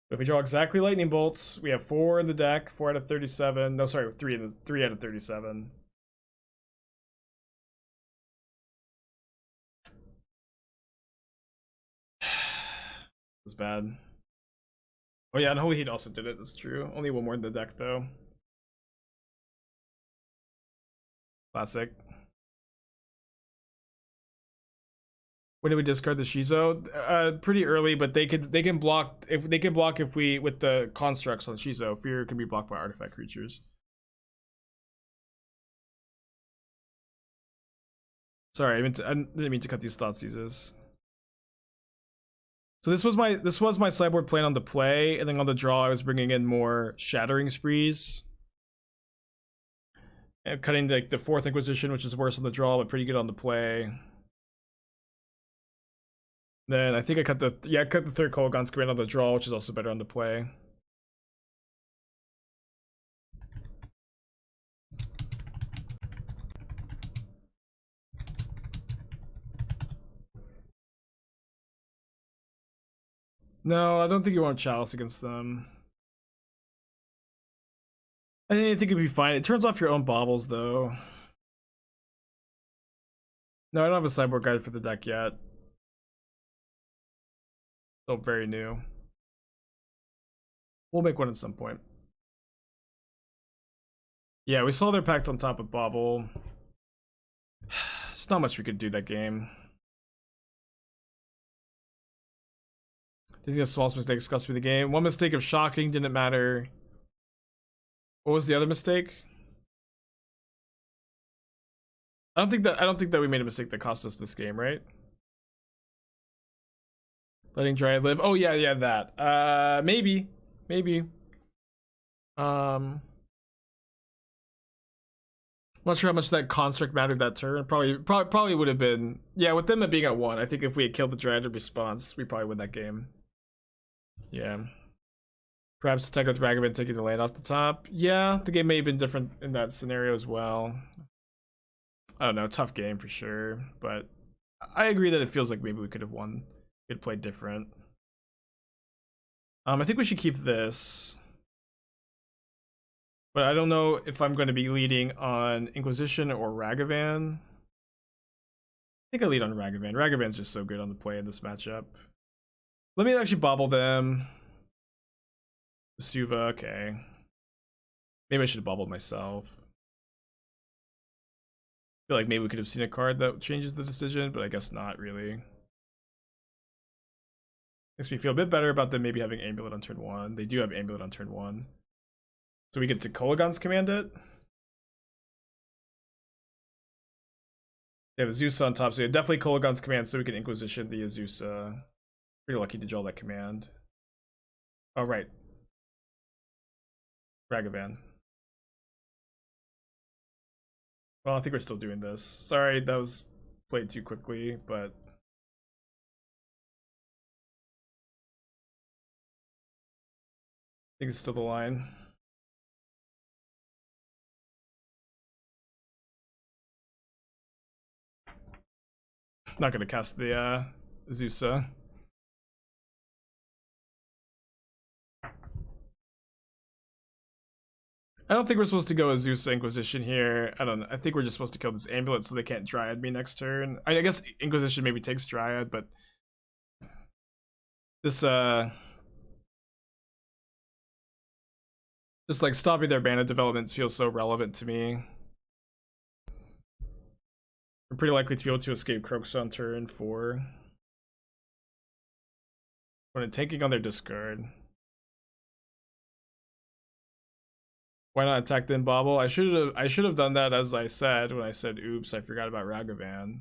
But if we draw exactly lightning bolts, we have 4 in the deck, 4 out of 37. No, sorry, 3 out of 37. It was bad. Oh yeah, Unholy Heat also did it. That's true. Only 1 more in the deck though. Classic. When did we discard the Shizo? Pretty early, but they can block if we with the constructs on Shizo. Fear can be blocked by artifact creatures. Sorry, I didn't mean to cut these Thoughtseizes. So this was my sideboard plan on the play, and then on the draw I was bringing in more Shattering Sprees. And cutting the 4th Inquisition, which is worse on the draw, but pretty good on the play. Then I think I cut the 3rd Kolaghan's command on the draw, which is also better on the play. No, I don't think you want Chalice against them. I think it'd be fine. It turns off your own baubles, though. No, I don't have a sideboard guide for the deck yet. Still very new. We'll make one at some point. Yeah, we saw their pact on top of Bauble. There's not much we could do that game. These are smallest mistakes cost me the game. One mistake of shocking didn't matter. What was the other mistake? I don't think that we made a mistake that cost us this game, right? Letting Dryad live. Oh yeah, that. Maybe. I'm not sure how much that construct mattered that turn. Probably would have been. Yeah, with them being at 1, I think if we had killed the Dryad response, we probably win that game. Yeah. Perhaps attack with Ragavan taking the land off the top. Yeah, the game may have been different in that scenario as well. I don't know, tough game for sure, but I agree that it feels like maybe we could have won. Could play different. I think we should keep this. But I don't know if I'm going to be leading on Inquisition or Ragavan. I think I lead on Ragavan. Ragavan's just so good on the play in this matchup. Let me actually bauble them. Suva, okay. Maybe I should have baubled myself. I feel like maybe we could have seen a card that changes the decision, but I guess not really. Makes me feel a bit better about them maybe having Amulet on turn 1. They do have Amulet on turn 1. So we get to Kolaghan's command it. They have Azusa on top, so yeah, definitely Kolaghan's command so we can Inquisition the Azusa. Pretty lucky to draw that command. Oh, right. Ragavan. Well, I think we're still doing this. Sorry, that was played too quickly, but... I think it's still the line. Not gonna cast the Azusa. I don't think we're supposed to go Azusa Inquisition here. I don't know. I think we're just supposed to kill this Amulet so they can't Dryad me next turn. I guess Inquisition maybe takes Dryad, but this just like stopping their Bandit developments feels so relevant to me. We're pretty likely to be able to escape Kroxa on turn 4. When taking on their discard. Why not attack then Bauble? I should have done that as I said when I said oops, I forgot about Ragavan.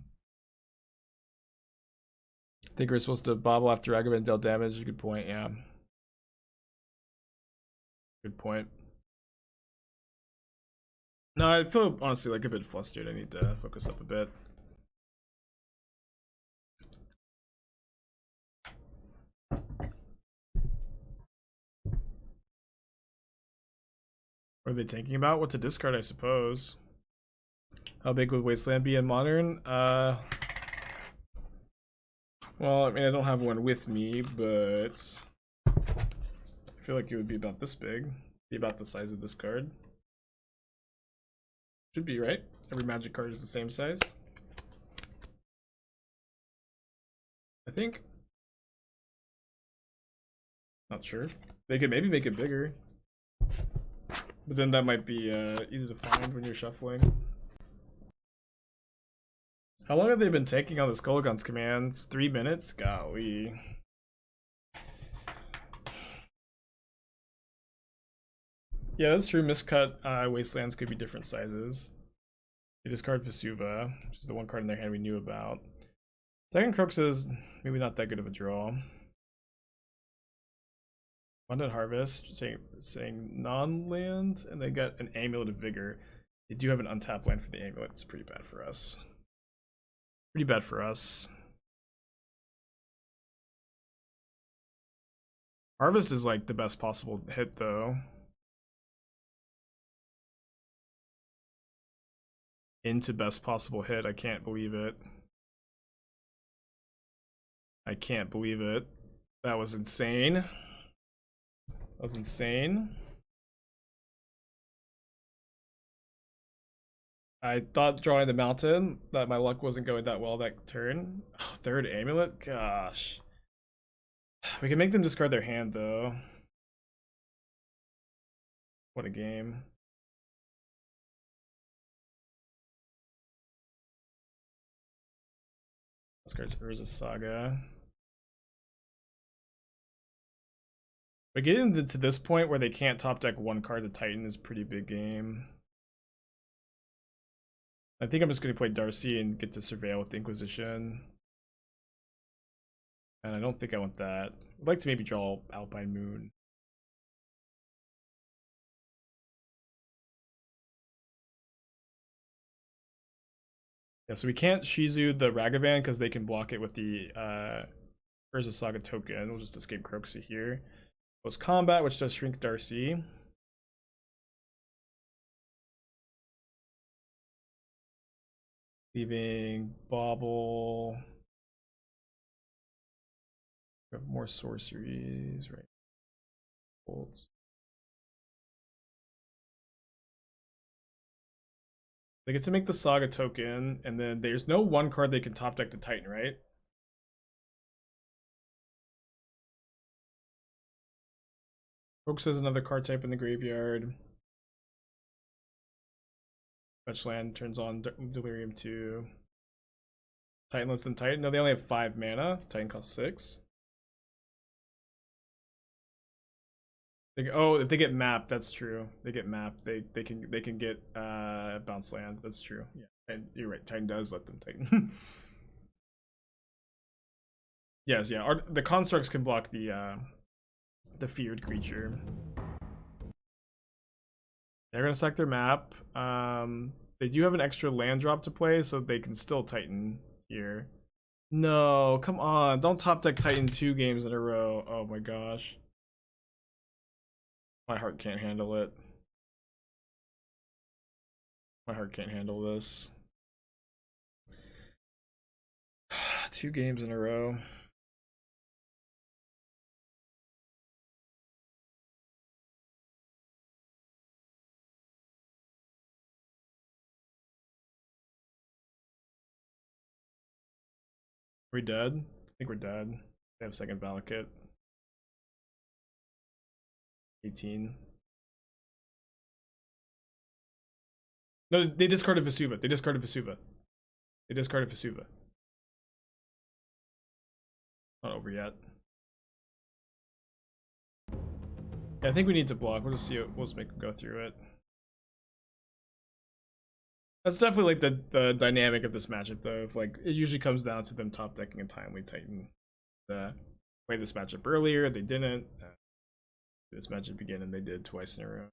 I think we're supposed to Bauble after Ragavan dealt damage. Good point, yeah. Good point. No, I feel honestly like a bit flustered. I need to focus up a bit. What are they thinking about? What to discard, I suppose. How big would Wasteland be in Modern? Well, I mean, I don't have one with me, but I feel like it would be about this big. Be about the size of this card. Should be, right? Every Magic card is the same size. I think. Not sure. They could maybe make it bigger. But then that might be easy to find when you're shuffling. How long have they been taking on the Kolaghan's commands? 3 minutes? Golly. Yeah, that's true. Miscut Wastelands could be different sizes. They discard Vesuva, which is the one card in their hand we knew about. Second Kroxa is maybe not that good of a draw. Abundant Harvest, saying non-land, and they get an Amulet of Vigor. They do have an untapped land for the Amulet. It's pretty bad for us. Pretty bad for us. Harvest is like the best possible hit, though. Into best possible hit. I can't believe it. I can't believe it. That was insane. That was insane. I thought drawing the mountain that my luck wasn't going that well that turn. Oh, third Amulet? Gosh. We can make them discard their hand, though. What a game. Discards Urza Saga. But getting to this point where they can't top deck one card to Titan is pretty big game. I think I'm just going to play Darcy and get to Surveil with the Inquisition. And I don't think I want that. I'd like to maybe draw Alpine Moon. Yeah, so we can't Shizu the Ragavan because they can block it with the Urza Saga token. We'll just escape Kroxa here. Post combat, which does shrink Darcy. Leaving Bauble. We have more sorceries, right? Bolts. They get to make the Saga token, and then there's no one card they can top deck to Titan, right? Kroxa has another card type in the graveyard. Fetch land turns on Delerium 2. Titan less than Titan. No, they only have 5 mana. Titan costs 6. Oh, if they get mapped, that's true. They get mapped. They can get bounce land. That's true. Yeah, and you're right. Titan does let them Titan. Yes, yeah. The constructs can block the feared creature. They're gonna sack their map. They do have an extra land drop to play, so they can still Titan here. No, come on. Don't top deck Titan 2 games in a row. Oh my gosh. My heart can't handle it. My heart can't handle this. 2 games in a row. Are we dead? I think we're dead. They have second Valakut. 18. No, they discarded Vesuva. They discarded Vesuva. They discarded Vesuva. Not over yet. Yeah, I think we need to block. We'll just see it. We'll just make them go through it. That's definitely like the dynamic of this matchup, though. If like it usually comes down to them top decking a timely Titan. Play this matchup earlier, they didn't. This matchup again, and they did twice in a row.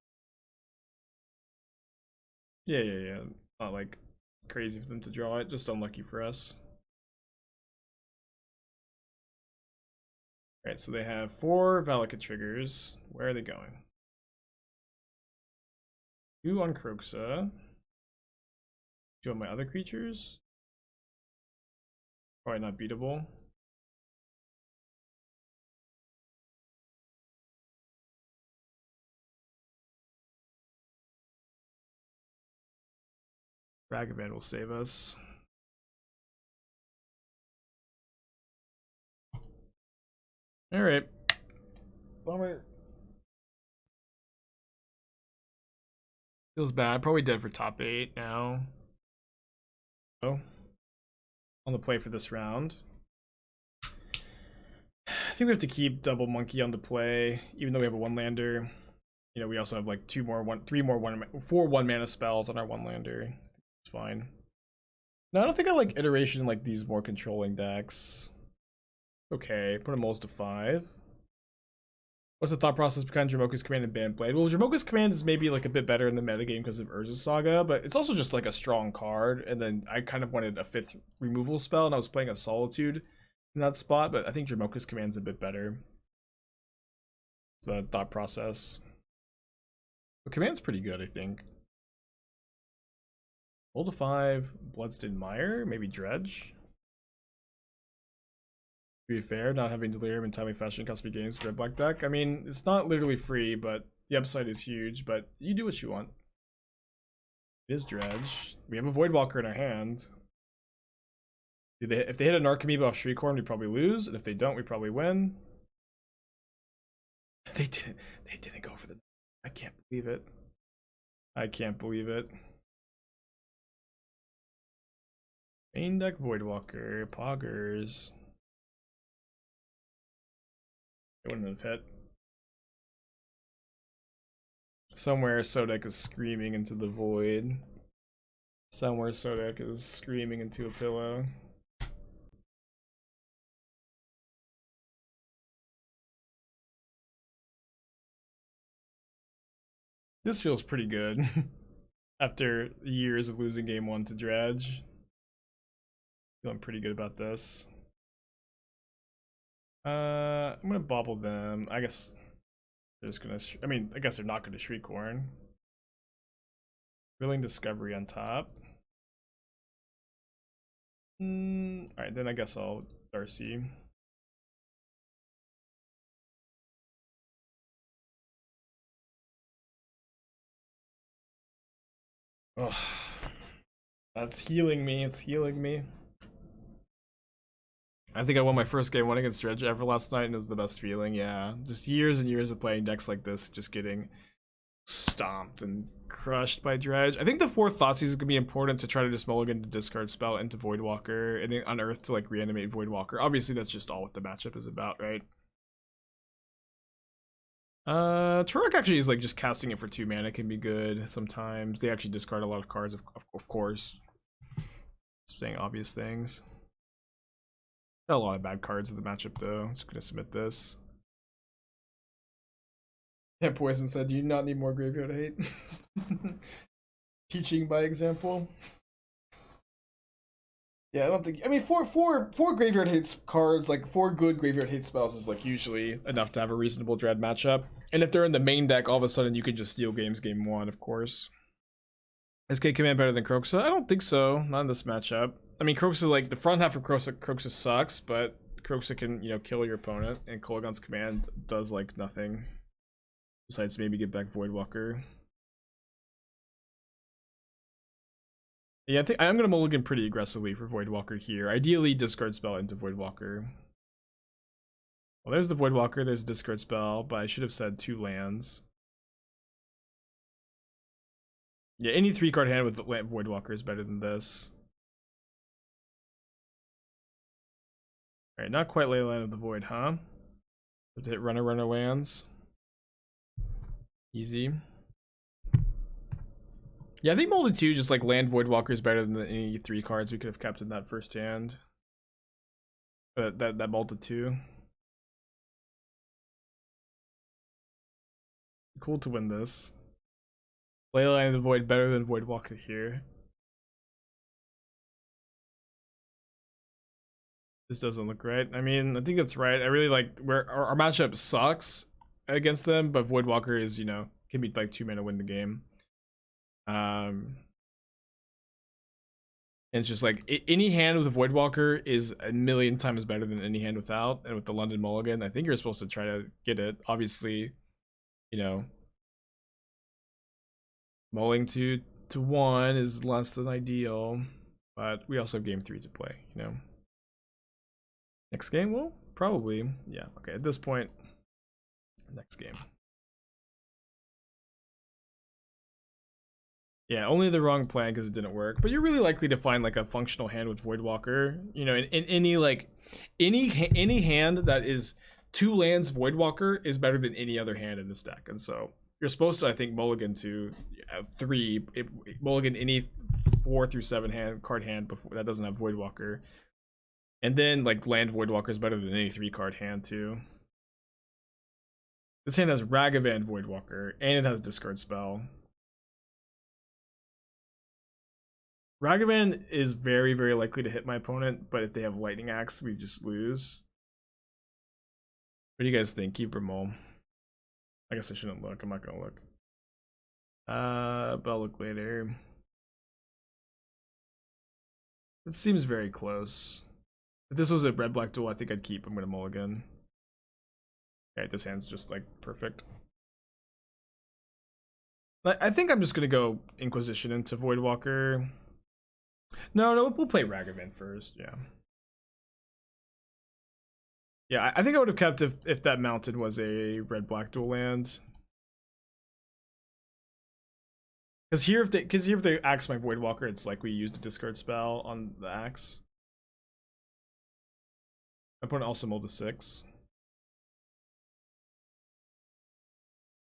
Yeah. Not like it's crazy for them to draw it, just unlucky for us. Alright, so they have 4 Valakut triggers. Where are they going? 2 on Kroxa. 2 on my other creatures. Probably not beatable. Ragavan will save us. Alright. Feels bad. Probably dead for top 8 now. Oh. On the play for this round. I think we have to keep double Monke on the play, even though we have a 1-lander. You know, we also have like 4 1-mana spells on our 1-lander. It's fine. No, I don't think I like iteration like these more controlling decks. Okay, put them most to 5. What's the thought process behind Jamoka's Command and Bandblade? Well, Jamoka's Command is maybe like a bit better in the metagame because of Urza Saga, but it's also just like a strong card. And then I kind of wanted a 5th removal spell, and I was playing a Solitude in that spot, but I think Jamoka's Command's a bit better. It's a thought process. But Command's pretty good, I think. Roll to 5, Bloodstained Mire, maybe Dredge. To be fair, not having Delirium in timely fashion costs me games for a black deck. I mean, it's not literally free, but the upside is huge, but you do what you want. It is Dredge. We have a Voidwalker in our hand. If they hit an Archimedes off Shriekhorn, we probably lose, and if they don't, we probably win. They didn't go for the... I can't believe it. I can't believe it. Main deck Voidwalker, Poggers. It wouldn't have hit. Somewhere Sodek is screaming into the void. Somewhere Sodek is screaming into a pillow. This feels pretty good. After years of losing game 1 to Dredge. Feeling pretty good about this. I'm gonna bauble them. I guess they're just gonna. I mean, I guess they're not gonna Shriekhorn. Thrilling Discovery on top. Alright, then I guess I'll Darcy. Oh, that's healing me. It's healing me. I think I won my first game 1 against Dredge ever last night, and it was the best feeling. Yeah, just years and years of playing decks like this, just getting stomped and crushed by Dredge. I think the 4th Thoughtseize is gonna be important to try to just mulligan to discard spell into Voidwalker and then unearth to like reanimate Voidwalker. Obviously, that's just all what the matchup is about, right? Tourach actually is like just casting it for 2 mana can be good sometimes. They actually discard a lot of cards, of course. Saying obvious things. Got a lot of bad cards in the matchup though. Just gonna submit this. Yeah, Poison said, "Do you not need more graveyard hate?" Teaching by example. Yeah, I don't think. I mean, four graveyard hates cards, like 4 good graveyard hate spells, is like usually enough to have a reasonable Dread matchup. And if they're in the main deck, all of a sudden you can just steal games game 1, of course. Is K Command better than Kroxa? I don't think so. Not in this matchup. I mean, Kroxa, like the front half of Kroxa sucks, but Kroxa can, you know, kill your opponent, and Kolaghan's command does like nothing besides maybe get back Voidwalker. Yeah, I think I'm gonna mulligan pretty aggressively for Voidwalker here. Ideally, discard spell into Voidwalker. Well, there's the Voidwalker. There's a discard spell, but I should have said 2 lands. Yeah, any 3-card hand with Voidwalker is better than this. Alright, not quite Leyline of the Void, huh? Have to hit runner lands. Easy. Yeah, I think Molded 2, just like land Voidwalker is better than any 3 cards we could have kept in that first hand. That Molded 2. Cool to win this. Leyline of the Void better than Voidwalker here. This doesn't look right. I mean, I think that's right. I really like where our matchup sucks against them, but Voidwalker is, you know, can be like 2 mana win the game. And it's just like any hand with a Voidwalker is a million times better than any hand without. And with the London Mulligan, I think you're supposed to try to get it. Obviously, you know, mulling 2 to 1 is less than ideal, but we also have game 3 to play, you know. Next game? Well, probably. Yeah, okay, at this point, next game. Yeah, only the wrong plan because it didn't work. But you're really likely to find like a functional hand with Voidwalker. You know, in any like any hand that is 2 lands Voidwalker is better than any other hand in this deck. And so you're supposed to, I think, mulligan to 3, mulligan any 4 through 7 card hand before that doesn't have Voidwalker. And then like land Voidwalker is better than any 3-card hand too. This hand has Ragavan Voidwalker and it has discard spell. Ragavan is very, very likely to hit my opponent, but if they have Lightning Axe, we just lose. What do you guys think? Keep or mull? I guess I shouldn't look. I'm not gonna look. But I'll look later. It seems very close. If this was a red-black duel, I think I'd keep. I'm gonna mulligan. Okay, this hand's just like perfect. I think I'm just gonna go Inquisition into Voidwalker. No, we'll play Ragavan first, yeah. Yeah, I think I would have kept if that mountain was a red-black dual land. Because here if they axe my Voidwalker, it's like we used a discard spell on the axe. My opponent also mulled a 6.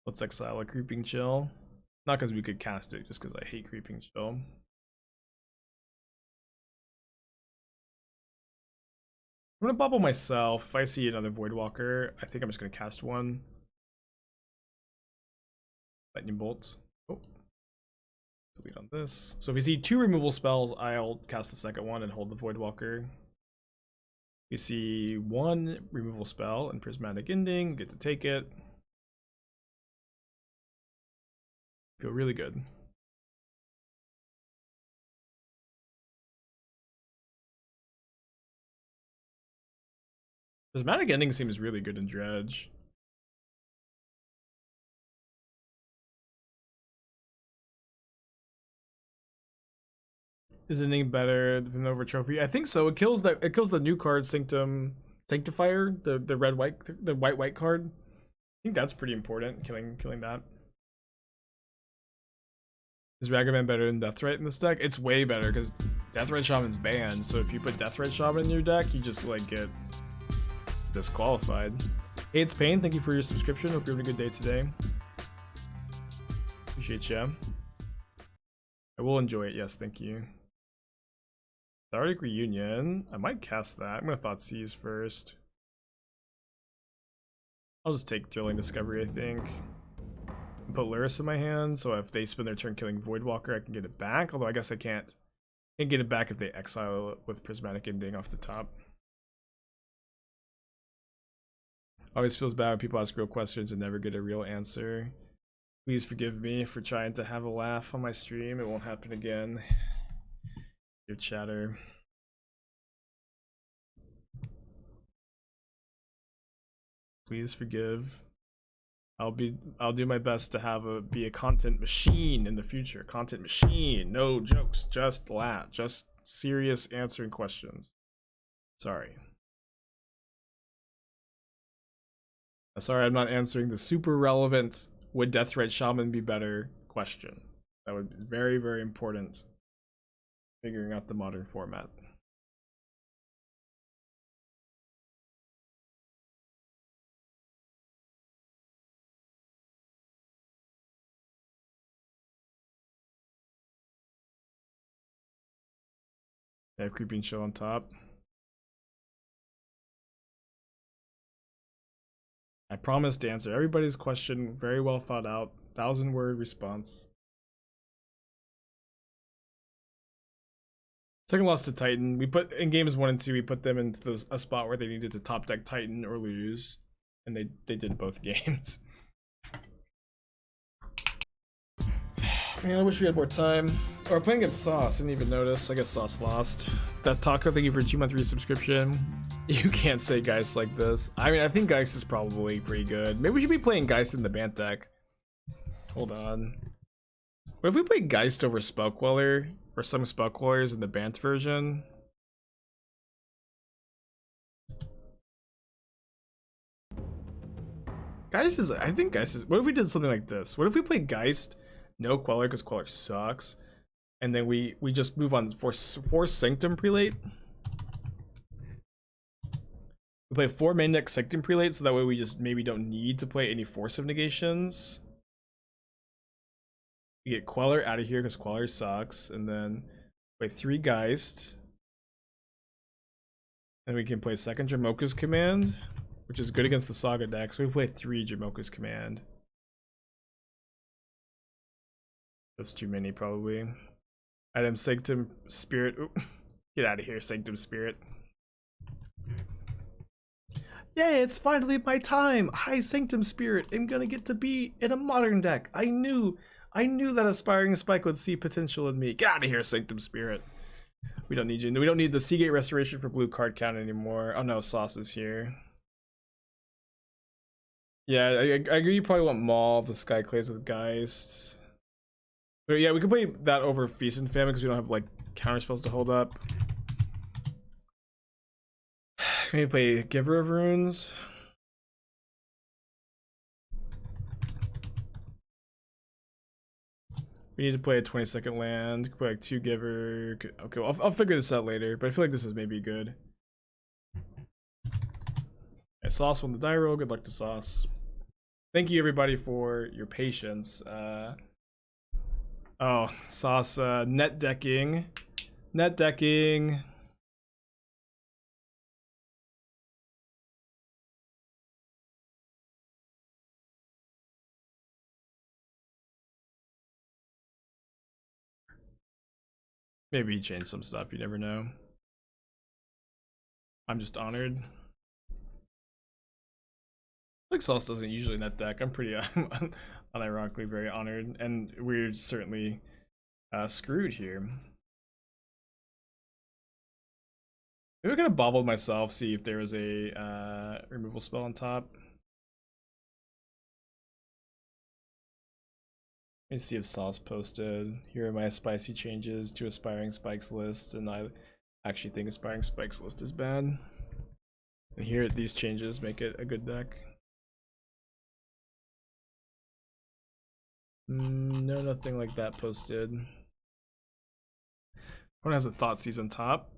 Let's exile a Creeping Chill. Not because we could cast it, just because I hate Creeping Chill. I'm gonna bubble myself. If I see another Voidwalker, I think I'm just gonna cast one. Lightning Bolt. Oh. Delete on this. So if we see 2 removal spells, I'll cast the second one and hold the Voidwalker. You see 1 removal spell and Prismatic Ending, get to take it. Feel really good. Prismatic Ending seems really good in Dredge. Is it any better than Over Trophy? I think so. It kills the new card Sanctifier, the white card. I think that's pretty important, killing that. Is Ragavan better than Deathrite in this deck? It's way better because Deathrite Shaman's banned, so if you put Deathrite Shaman in your deck, you just like get disqualified. Hey, it's Pain, thank you for your subscription. Hope you're having a good day today. Appreciate you. I will enjoy it, yes, thank you. Cathartic Reunion. I might cast that. I'm gonna Thoughtseize first. I'll just take Thrilling Discovery, I think. Put Luris in my hand, so if they spend their turn killing Voidwalker, I can get it back. Although I guess I can't get it back if they exile it with Prismatic Ending off the top. Always feels bad when people ask real questions and never get a real answer. Please forgive me for trying to have a laugh on my stream. It won't happen again. Your chatter. Please forgive. I'll do my best to be a content machine in the future. Content machine. No jokes. Just laugh. Just serious answering questions. Sorry. Sorry, I'm not answering the super relevant would Deathrite Shaman be better question. That would be very, very important. Figuring out the modern format. I have Creeping Chill on top. I promised to answer everybody's question. Very well thought out. 1,000-word response. Second loss to Titan. We put in games 1 and 2. We put them into a spot where they needed to top deck Titan or lose, and they did both games. Man, I wish we had more time. Oh, we're playing against Sauce. Didn't even notice. I guess Sauce lost. That Taco, thank you for 2-month resubscription. You can't say Geist like this. I mean, I think Geist is probably pretty good. Maybe we should be playing Geist in the Bant deck. Hold on. What if we play Geist over Spellqueller? Or some Spellquellers in the Bant version? Geist is... I think Geist is... What if we did something like this? What if we played Geist, no Queller, because Queller sucks, and then we just move on for Sanctum Prelate? We play 4 main deck Sanctum Prelate, so that way we just maybe don't need to play any Force of Negations. We get Queller out of here because Queller sucks, and then play 3 Geist. And we can play second Jamoka's Command, which is good against the Saga deck, so we play 3 Jamoka's Command. That's too many, probably. Item Sanctum Spirit. Ooh. Get out of here, Sanctum Spirit. Yay, it's finally my time! Hi, Sanctum Spirit! I'm gonna get to be in a modern deck! I knew that Aspiring Spike would see potential in me. Get out of here, Sanctum Spirit! We don't need you. We don't need the Seagate Restoration for blue card count anymore. Oh no, Sauce is here. Yeah, I agree, you probably want Maul if the Sky Clays with Geist. But yeah, we can play that over Feast and Famine because we don't have like counter spells to hold up. Maybe play Giver of Runes. We need to play a 22nd land. Play like 2 Giver. Okay, I'll figure this out later, but I feel like this is maybe good. Okay, Sauce won the die roll. Good luck to Sauce. Thank you everybody for your patience. Oh, Sauce net decking. Net decking. Maybe he changed some stuff, you never know. I'm just honored. Like Sauce doesn't usually net deck. I'm pretty unironically very honored, and we're certainly screwed here. Maybe I'm gonna bauble myself, see if there was a removal spell on top. Let me see if Sauce posted. Here are my spicy changes to Aspiring Spikes list, and I actually think Aspiring Spikes list is bad. And here, these changes make it a good deck. No, nothing like that posted. One has a Thoughtseize on top.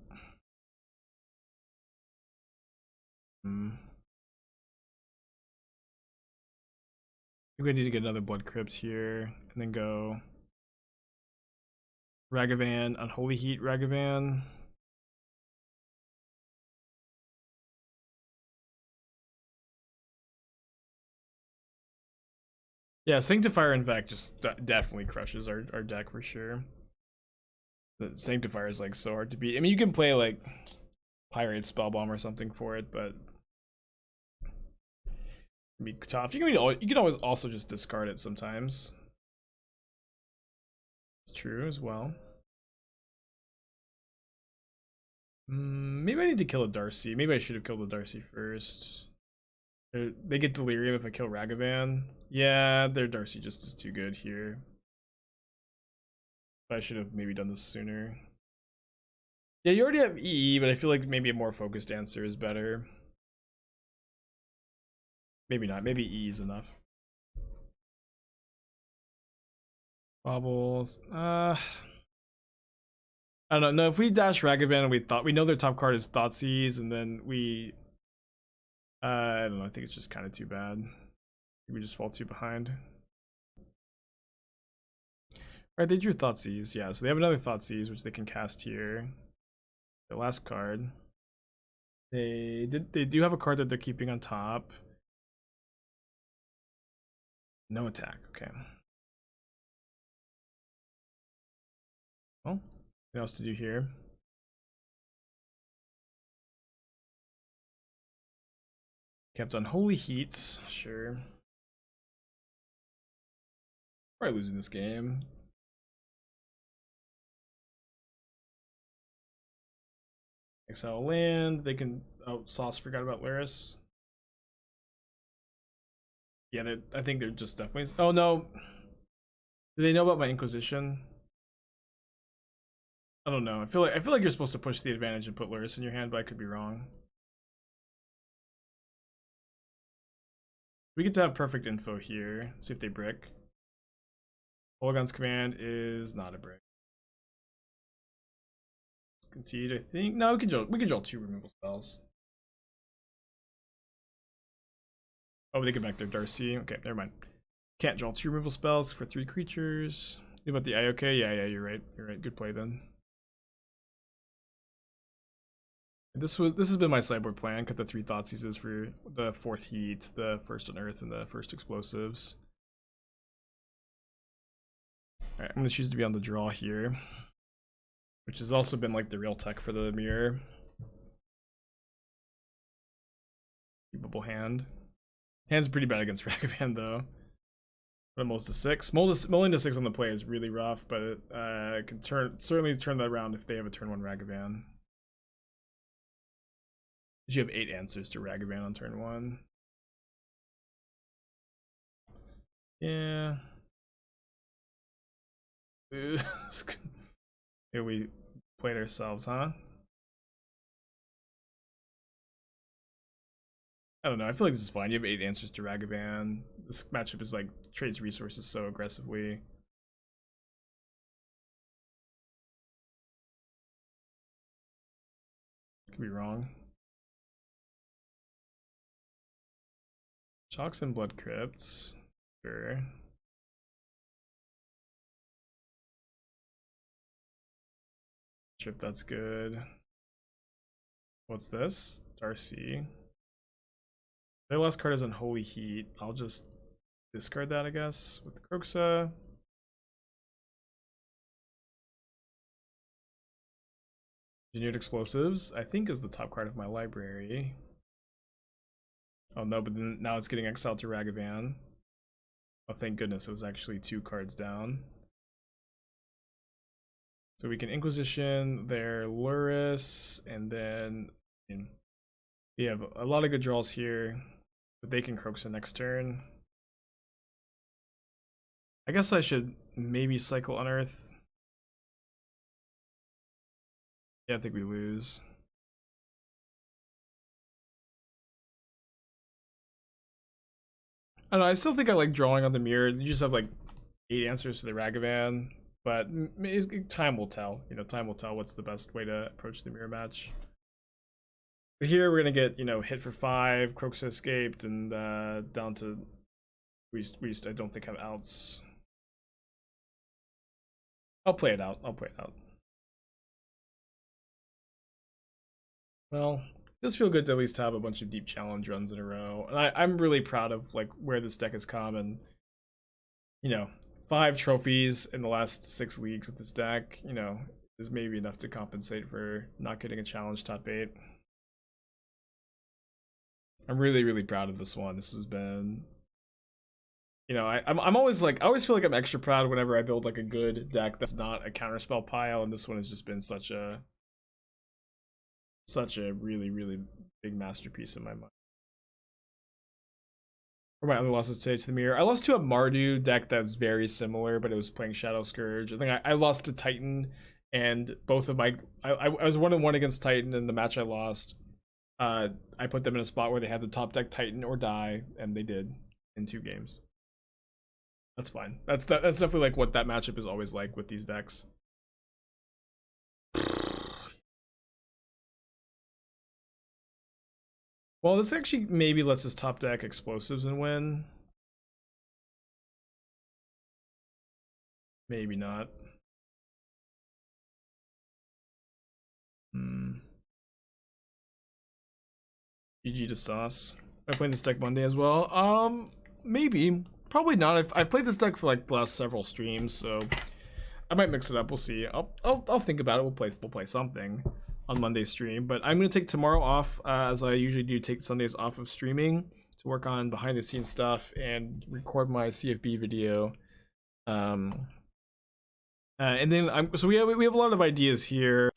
I think we need to get another Blood Crypt here, and then go Ragavan, Unholy Heat Ragavan. Yeah, Sanctifier in fact just definitely crushes our deck for sure. The Sanctifier is like so hard to beat. I mean, you can play like Pyrite Spellbomb or something for it, but it'd be tough. You can always also just discard it sometimes. It's true as well. Maybe I need to kill a Darcy. Maybe I should have killed the Darcy first. They get Delerium if I kill Ragavan. Yeah, their Darcy just is too good here. But I should have maybe done this sooner. Yeah, you already have EE, but I feel like maybe a more focused answer is better. Maybe not. Maybe EE is enough. Baubles. I don't know. No, if we dash Ragavan and we know their top card is Thoughtseize, and then we I don't know, I think it's just kind of too bad. We just fall too behind. Right, they drew Thoughtseize, yeah, so they have another Thoughtseize which they can cast here. The last card. They do have a card that they're keeping on top. No attack, okay. Well, what else to do here? Kept Unholy Heat, sure. Probably losing this game. Exile land, they can, oh, Sauce forgot about Laris. Yeah, I think they're just definitely, oh no. Do they know about my Inquisition? I don't know. I feel like you're supposed to push the advantage and put Laris in your hand, but I could be wrong. We get to have perfect info here. See if they brick. Kolaghan's command is not a brick. Concede, I think. No, we can draw 2 removal spells. Oh, they get back their Darcy. Okay, never mind. Can't draw 2 removal spells for 3 creatures. What about the IOK? Yeah, you're right. You're right. Good play then. This has been my sideboard plan. Cut the 3 Thoughtseizes for the 4th Heat, the 1st on Earth, and the 1st Explosives. Alright, I'm gonna choose to be on the draw here, which has also been like the real tech for the mirror. Keepable hand. Hand's pretty bad against Ragavan though. But most to 6. Mulling to 6 on the play is really rough, but it can certainly turn that around if they have a turn 1 Ragavan. You have 8 answers to Ragavan on turn 1. Yeah. Here we played ourselves, huh? I don't know. I feel like this is fine. You have 8 answers to Ragavan. This matchup is like trades resources so aggressively. Could be wrong. Chalks and Blood Crypts. Sure. Sure if that's good. What's this? Darcy. Their last card is Unholy Heat. I'll just discard that, I guess, with the Kroxa. Engineered Explosives, I think, is the top card of my library. Oh no, but then now it's getting exiled to Ragavan. Oh, thank goodness, it was actually 2 cards down. So we can Inquisition their Luris, and then we have a lot of good draws here, but they can Kroxa next turn. I guess I should maybe cycle Unearth. Yeah, I think we lose. I don't know, I still think I like drawing on the mirror. You just have like 8 answers to the Ragavan, but time will tell. You know, time will tell what's the best way to approach the mirror match. But here we're gonna get, you know, hit for 5, Kroxa escaped, and down to we just I don't think have outs. I'll play it out. I'll play it out. Well, it does feel good to at least have a bunch of deep challenge runs in a row. And I'm really proud of like where this deck has come, and you know, 5 trophies in the last 6 leagues with this deck, you know, is maybe enough to compensate for not getting a challenge top 8. I'm really, really proud of this one. This has been, you know, I'm always like, I always feel like I'm extra proud whenever I build like a good deck that's not a counterspell pile, and this one has just been such a really, really big masterpiece in my mind. For my other losses today to the mirror, I lost to a Mardu deck that's very similar, but it was playing Shadow Scourge. I think I lost to Titan, and both of my I was 1-1 against Titan in the match I lost. I put them in a spot where they had to top deck Titan or die, and they did in 2 games. That's fine. That's definitely like what that matchup is always like with these decks. Well, this actually maybe lets us top deck explosives and win. Maybe not. GG to Sauce. Am I playing this deck Monday as well? Maybe. Probably not. I've played this deck for like the last several streams, so I might mix it up. We'll see. I'll think about it. We'll play something on Monday's stream, but I'm gonna take tomorrow off, as I usually do. Take Sundays off of streaming to work on behind the scenes stuff and record my CFB video. And then so we have a lot of ideas here.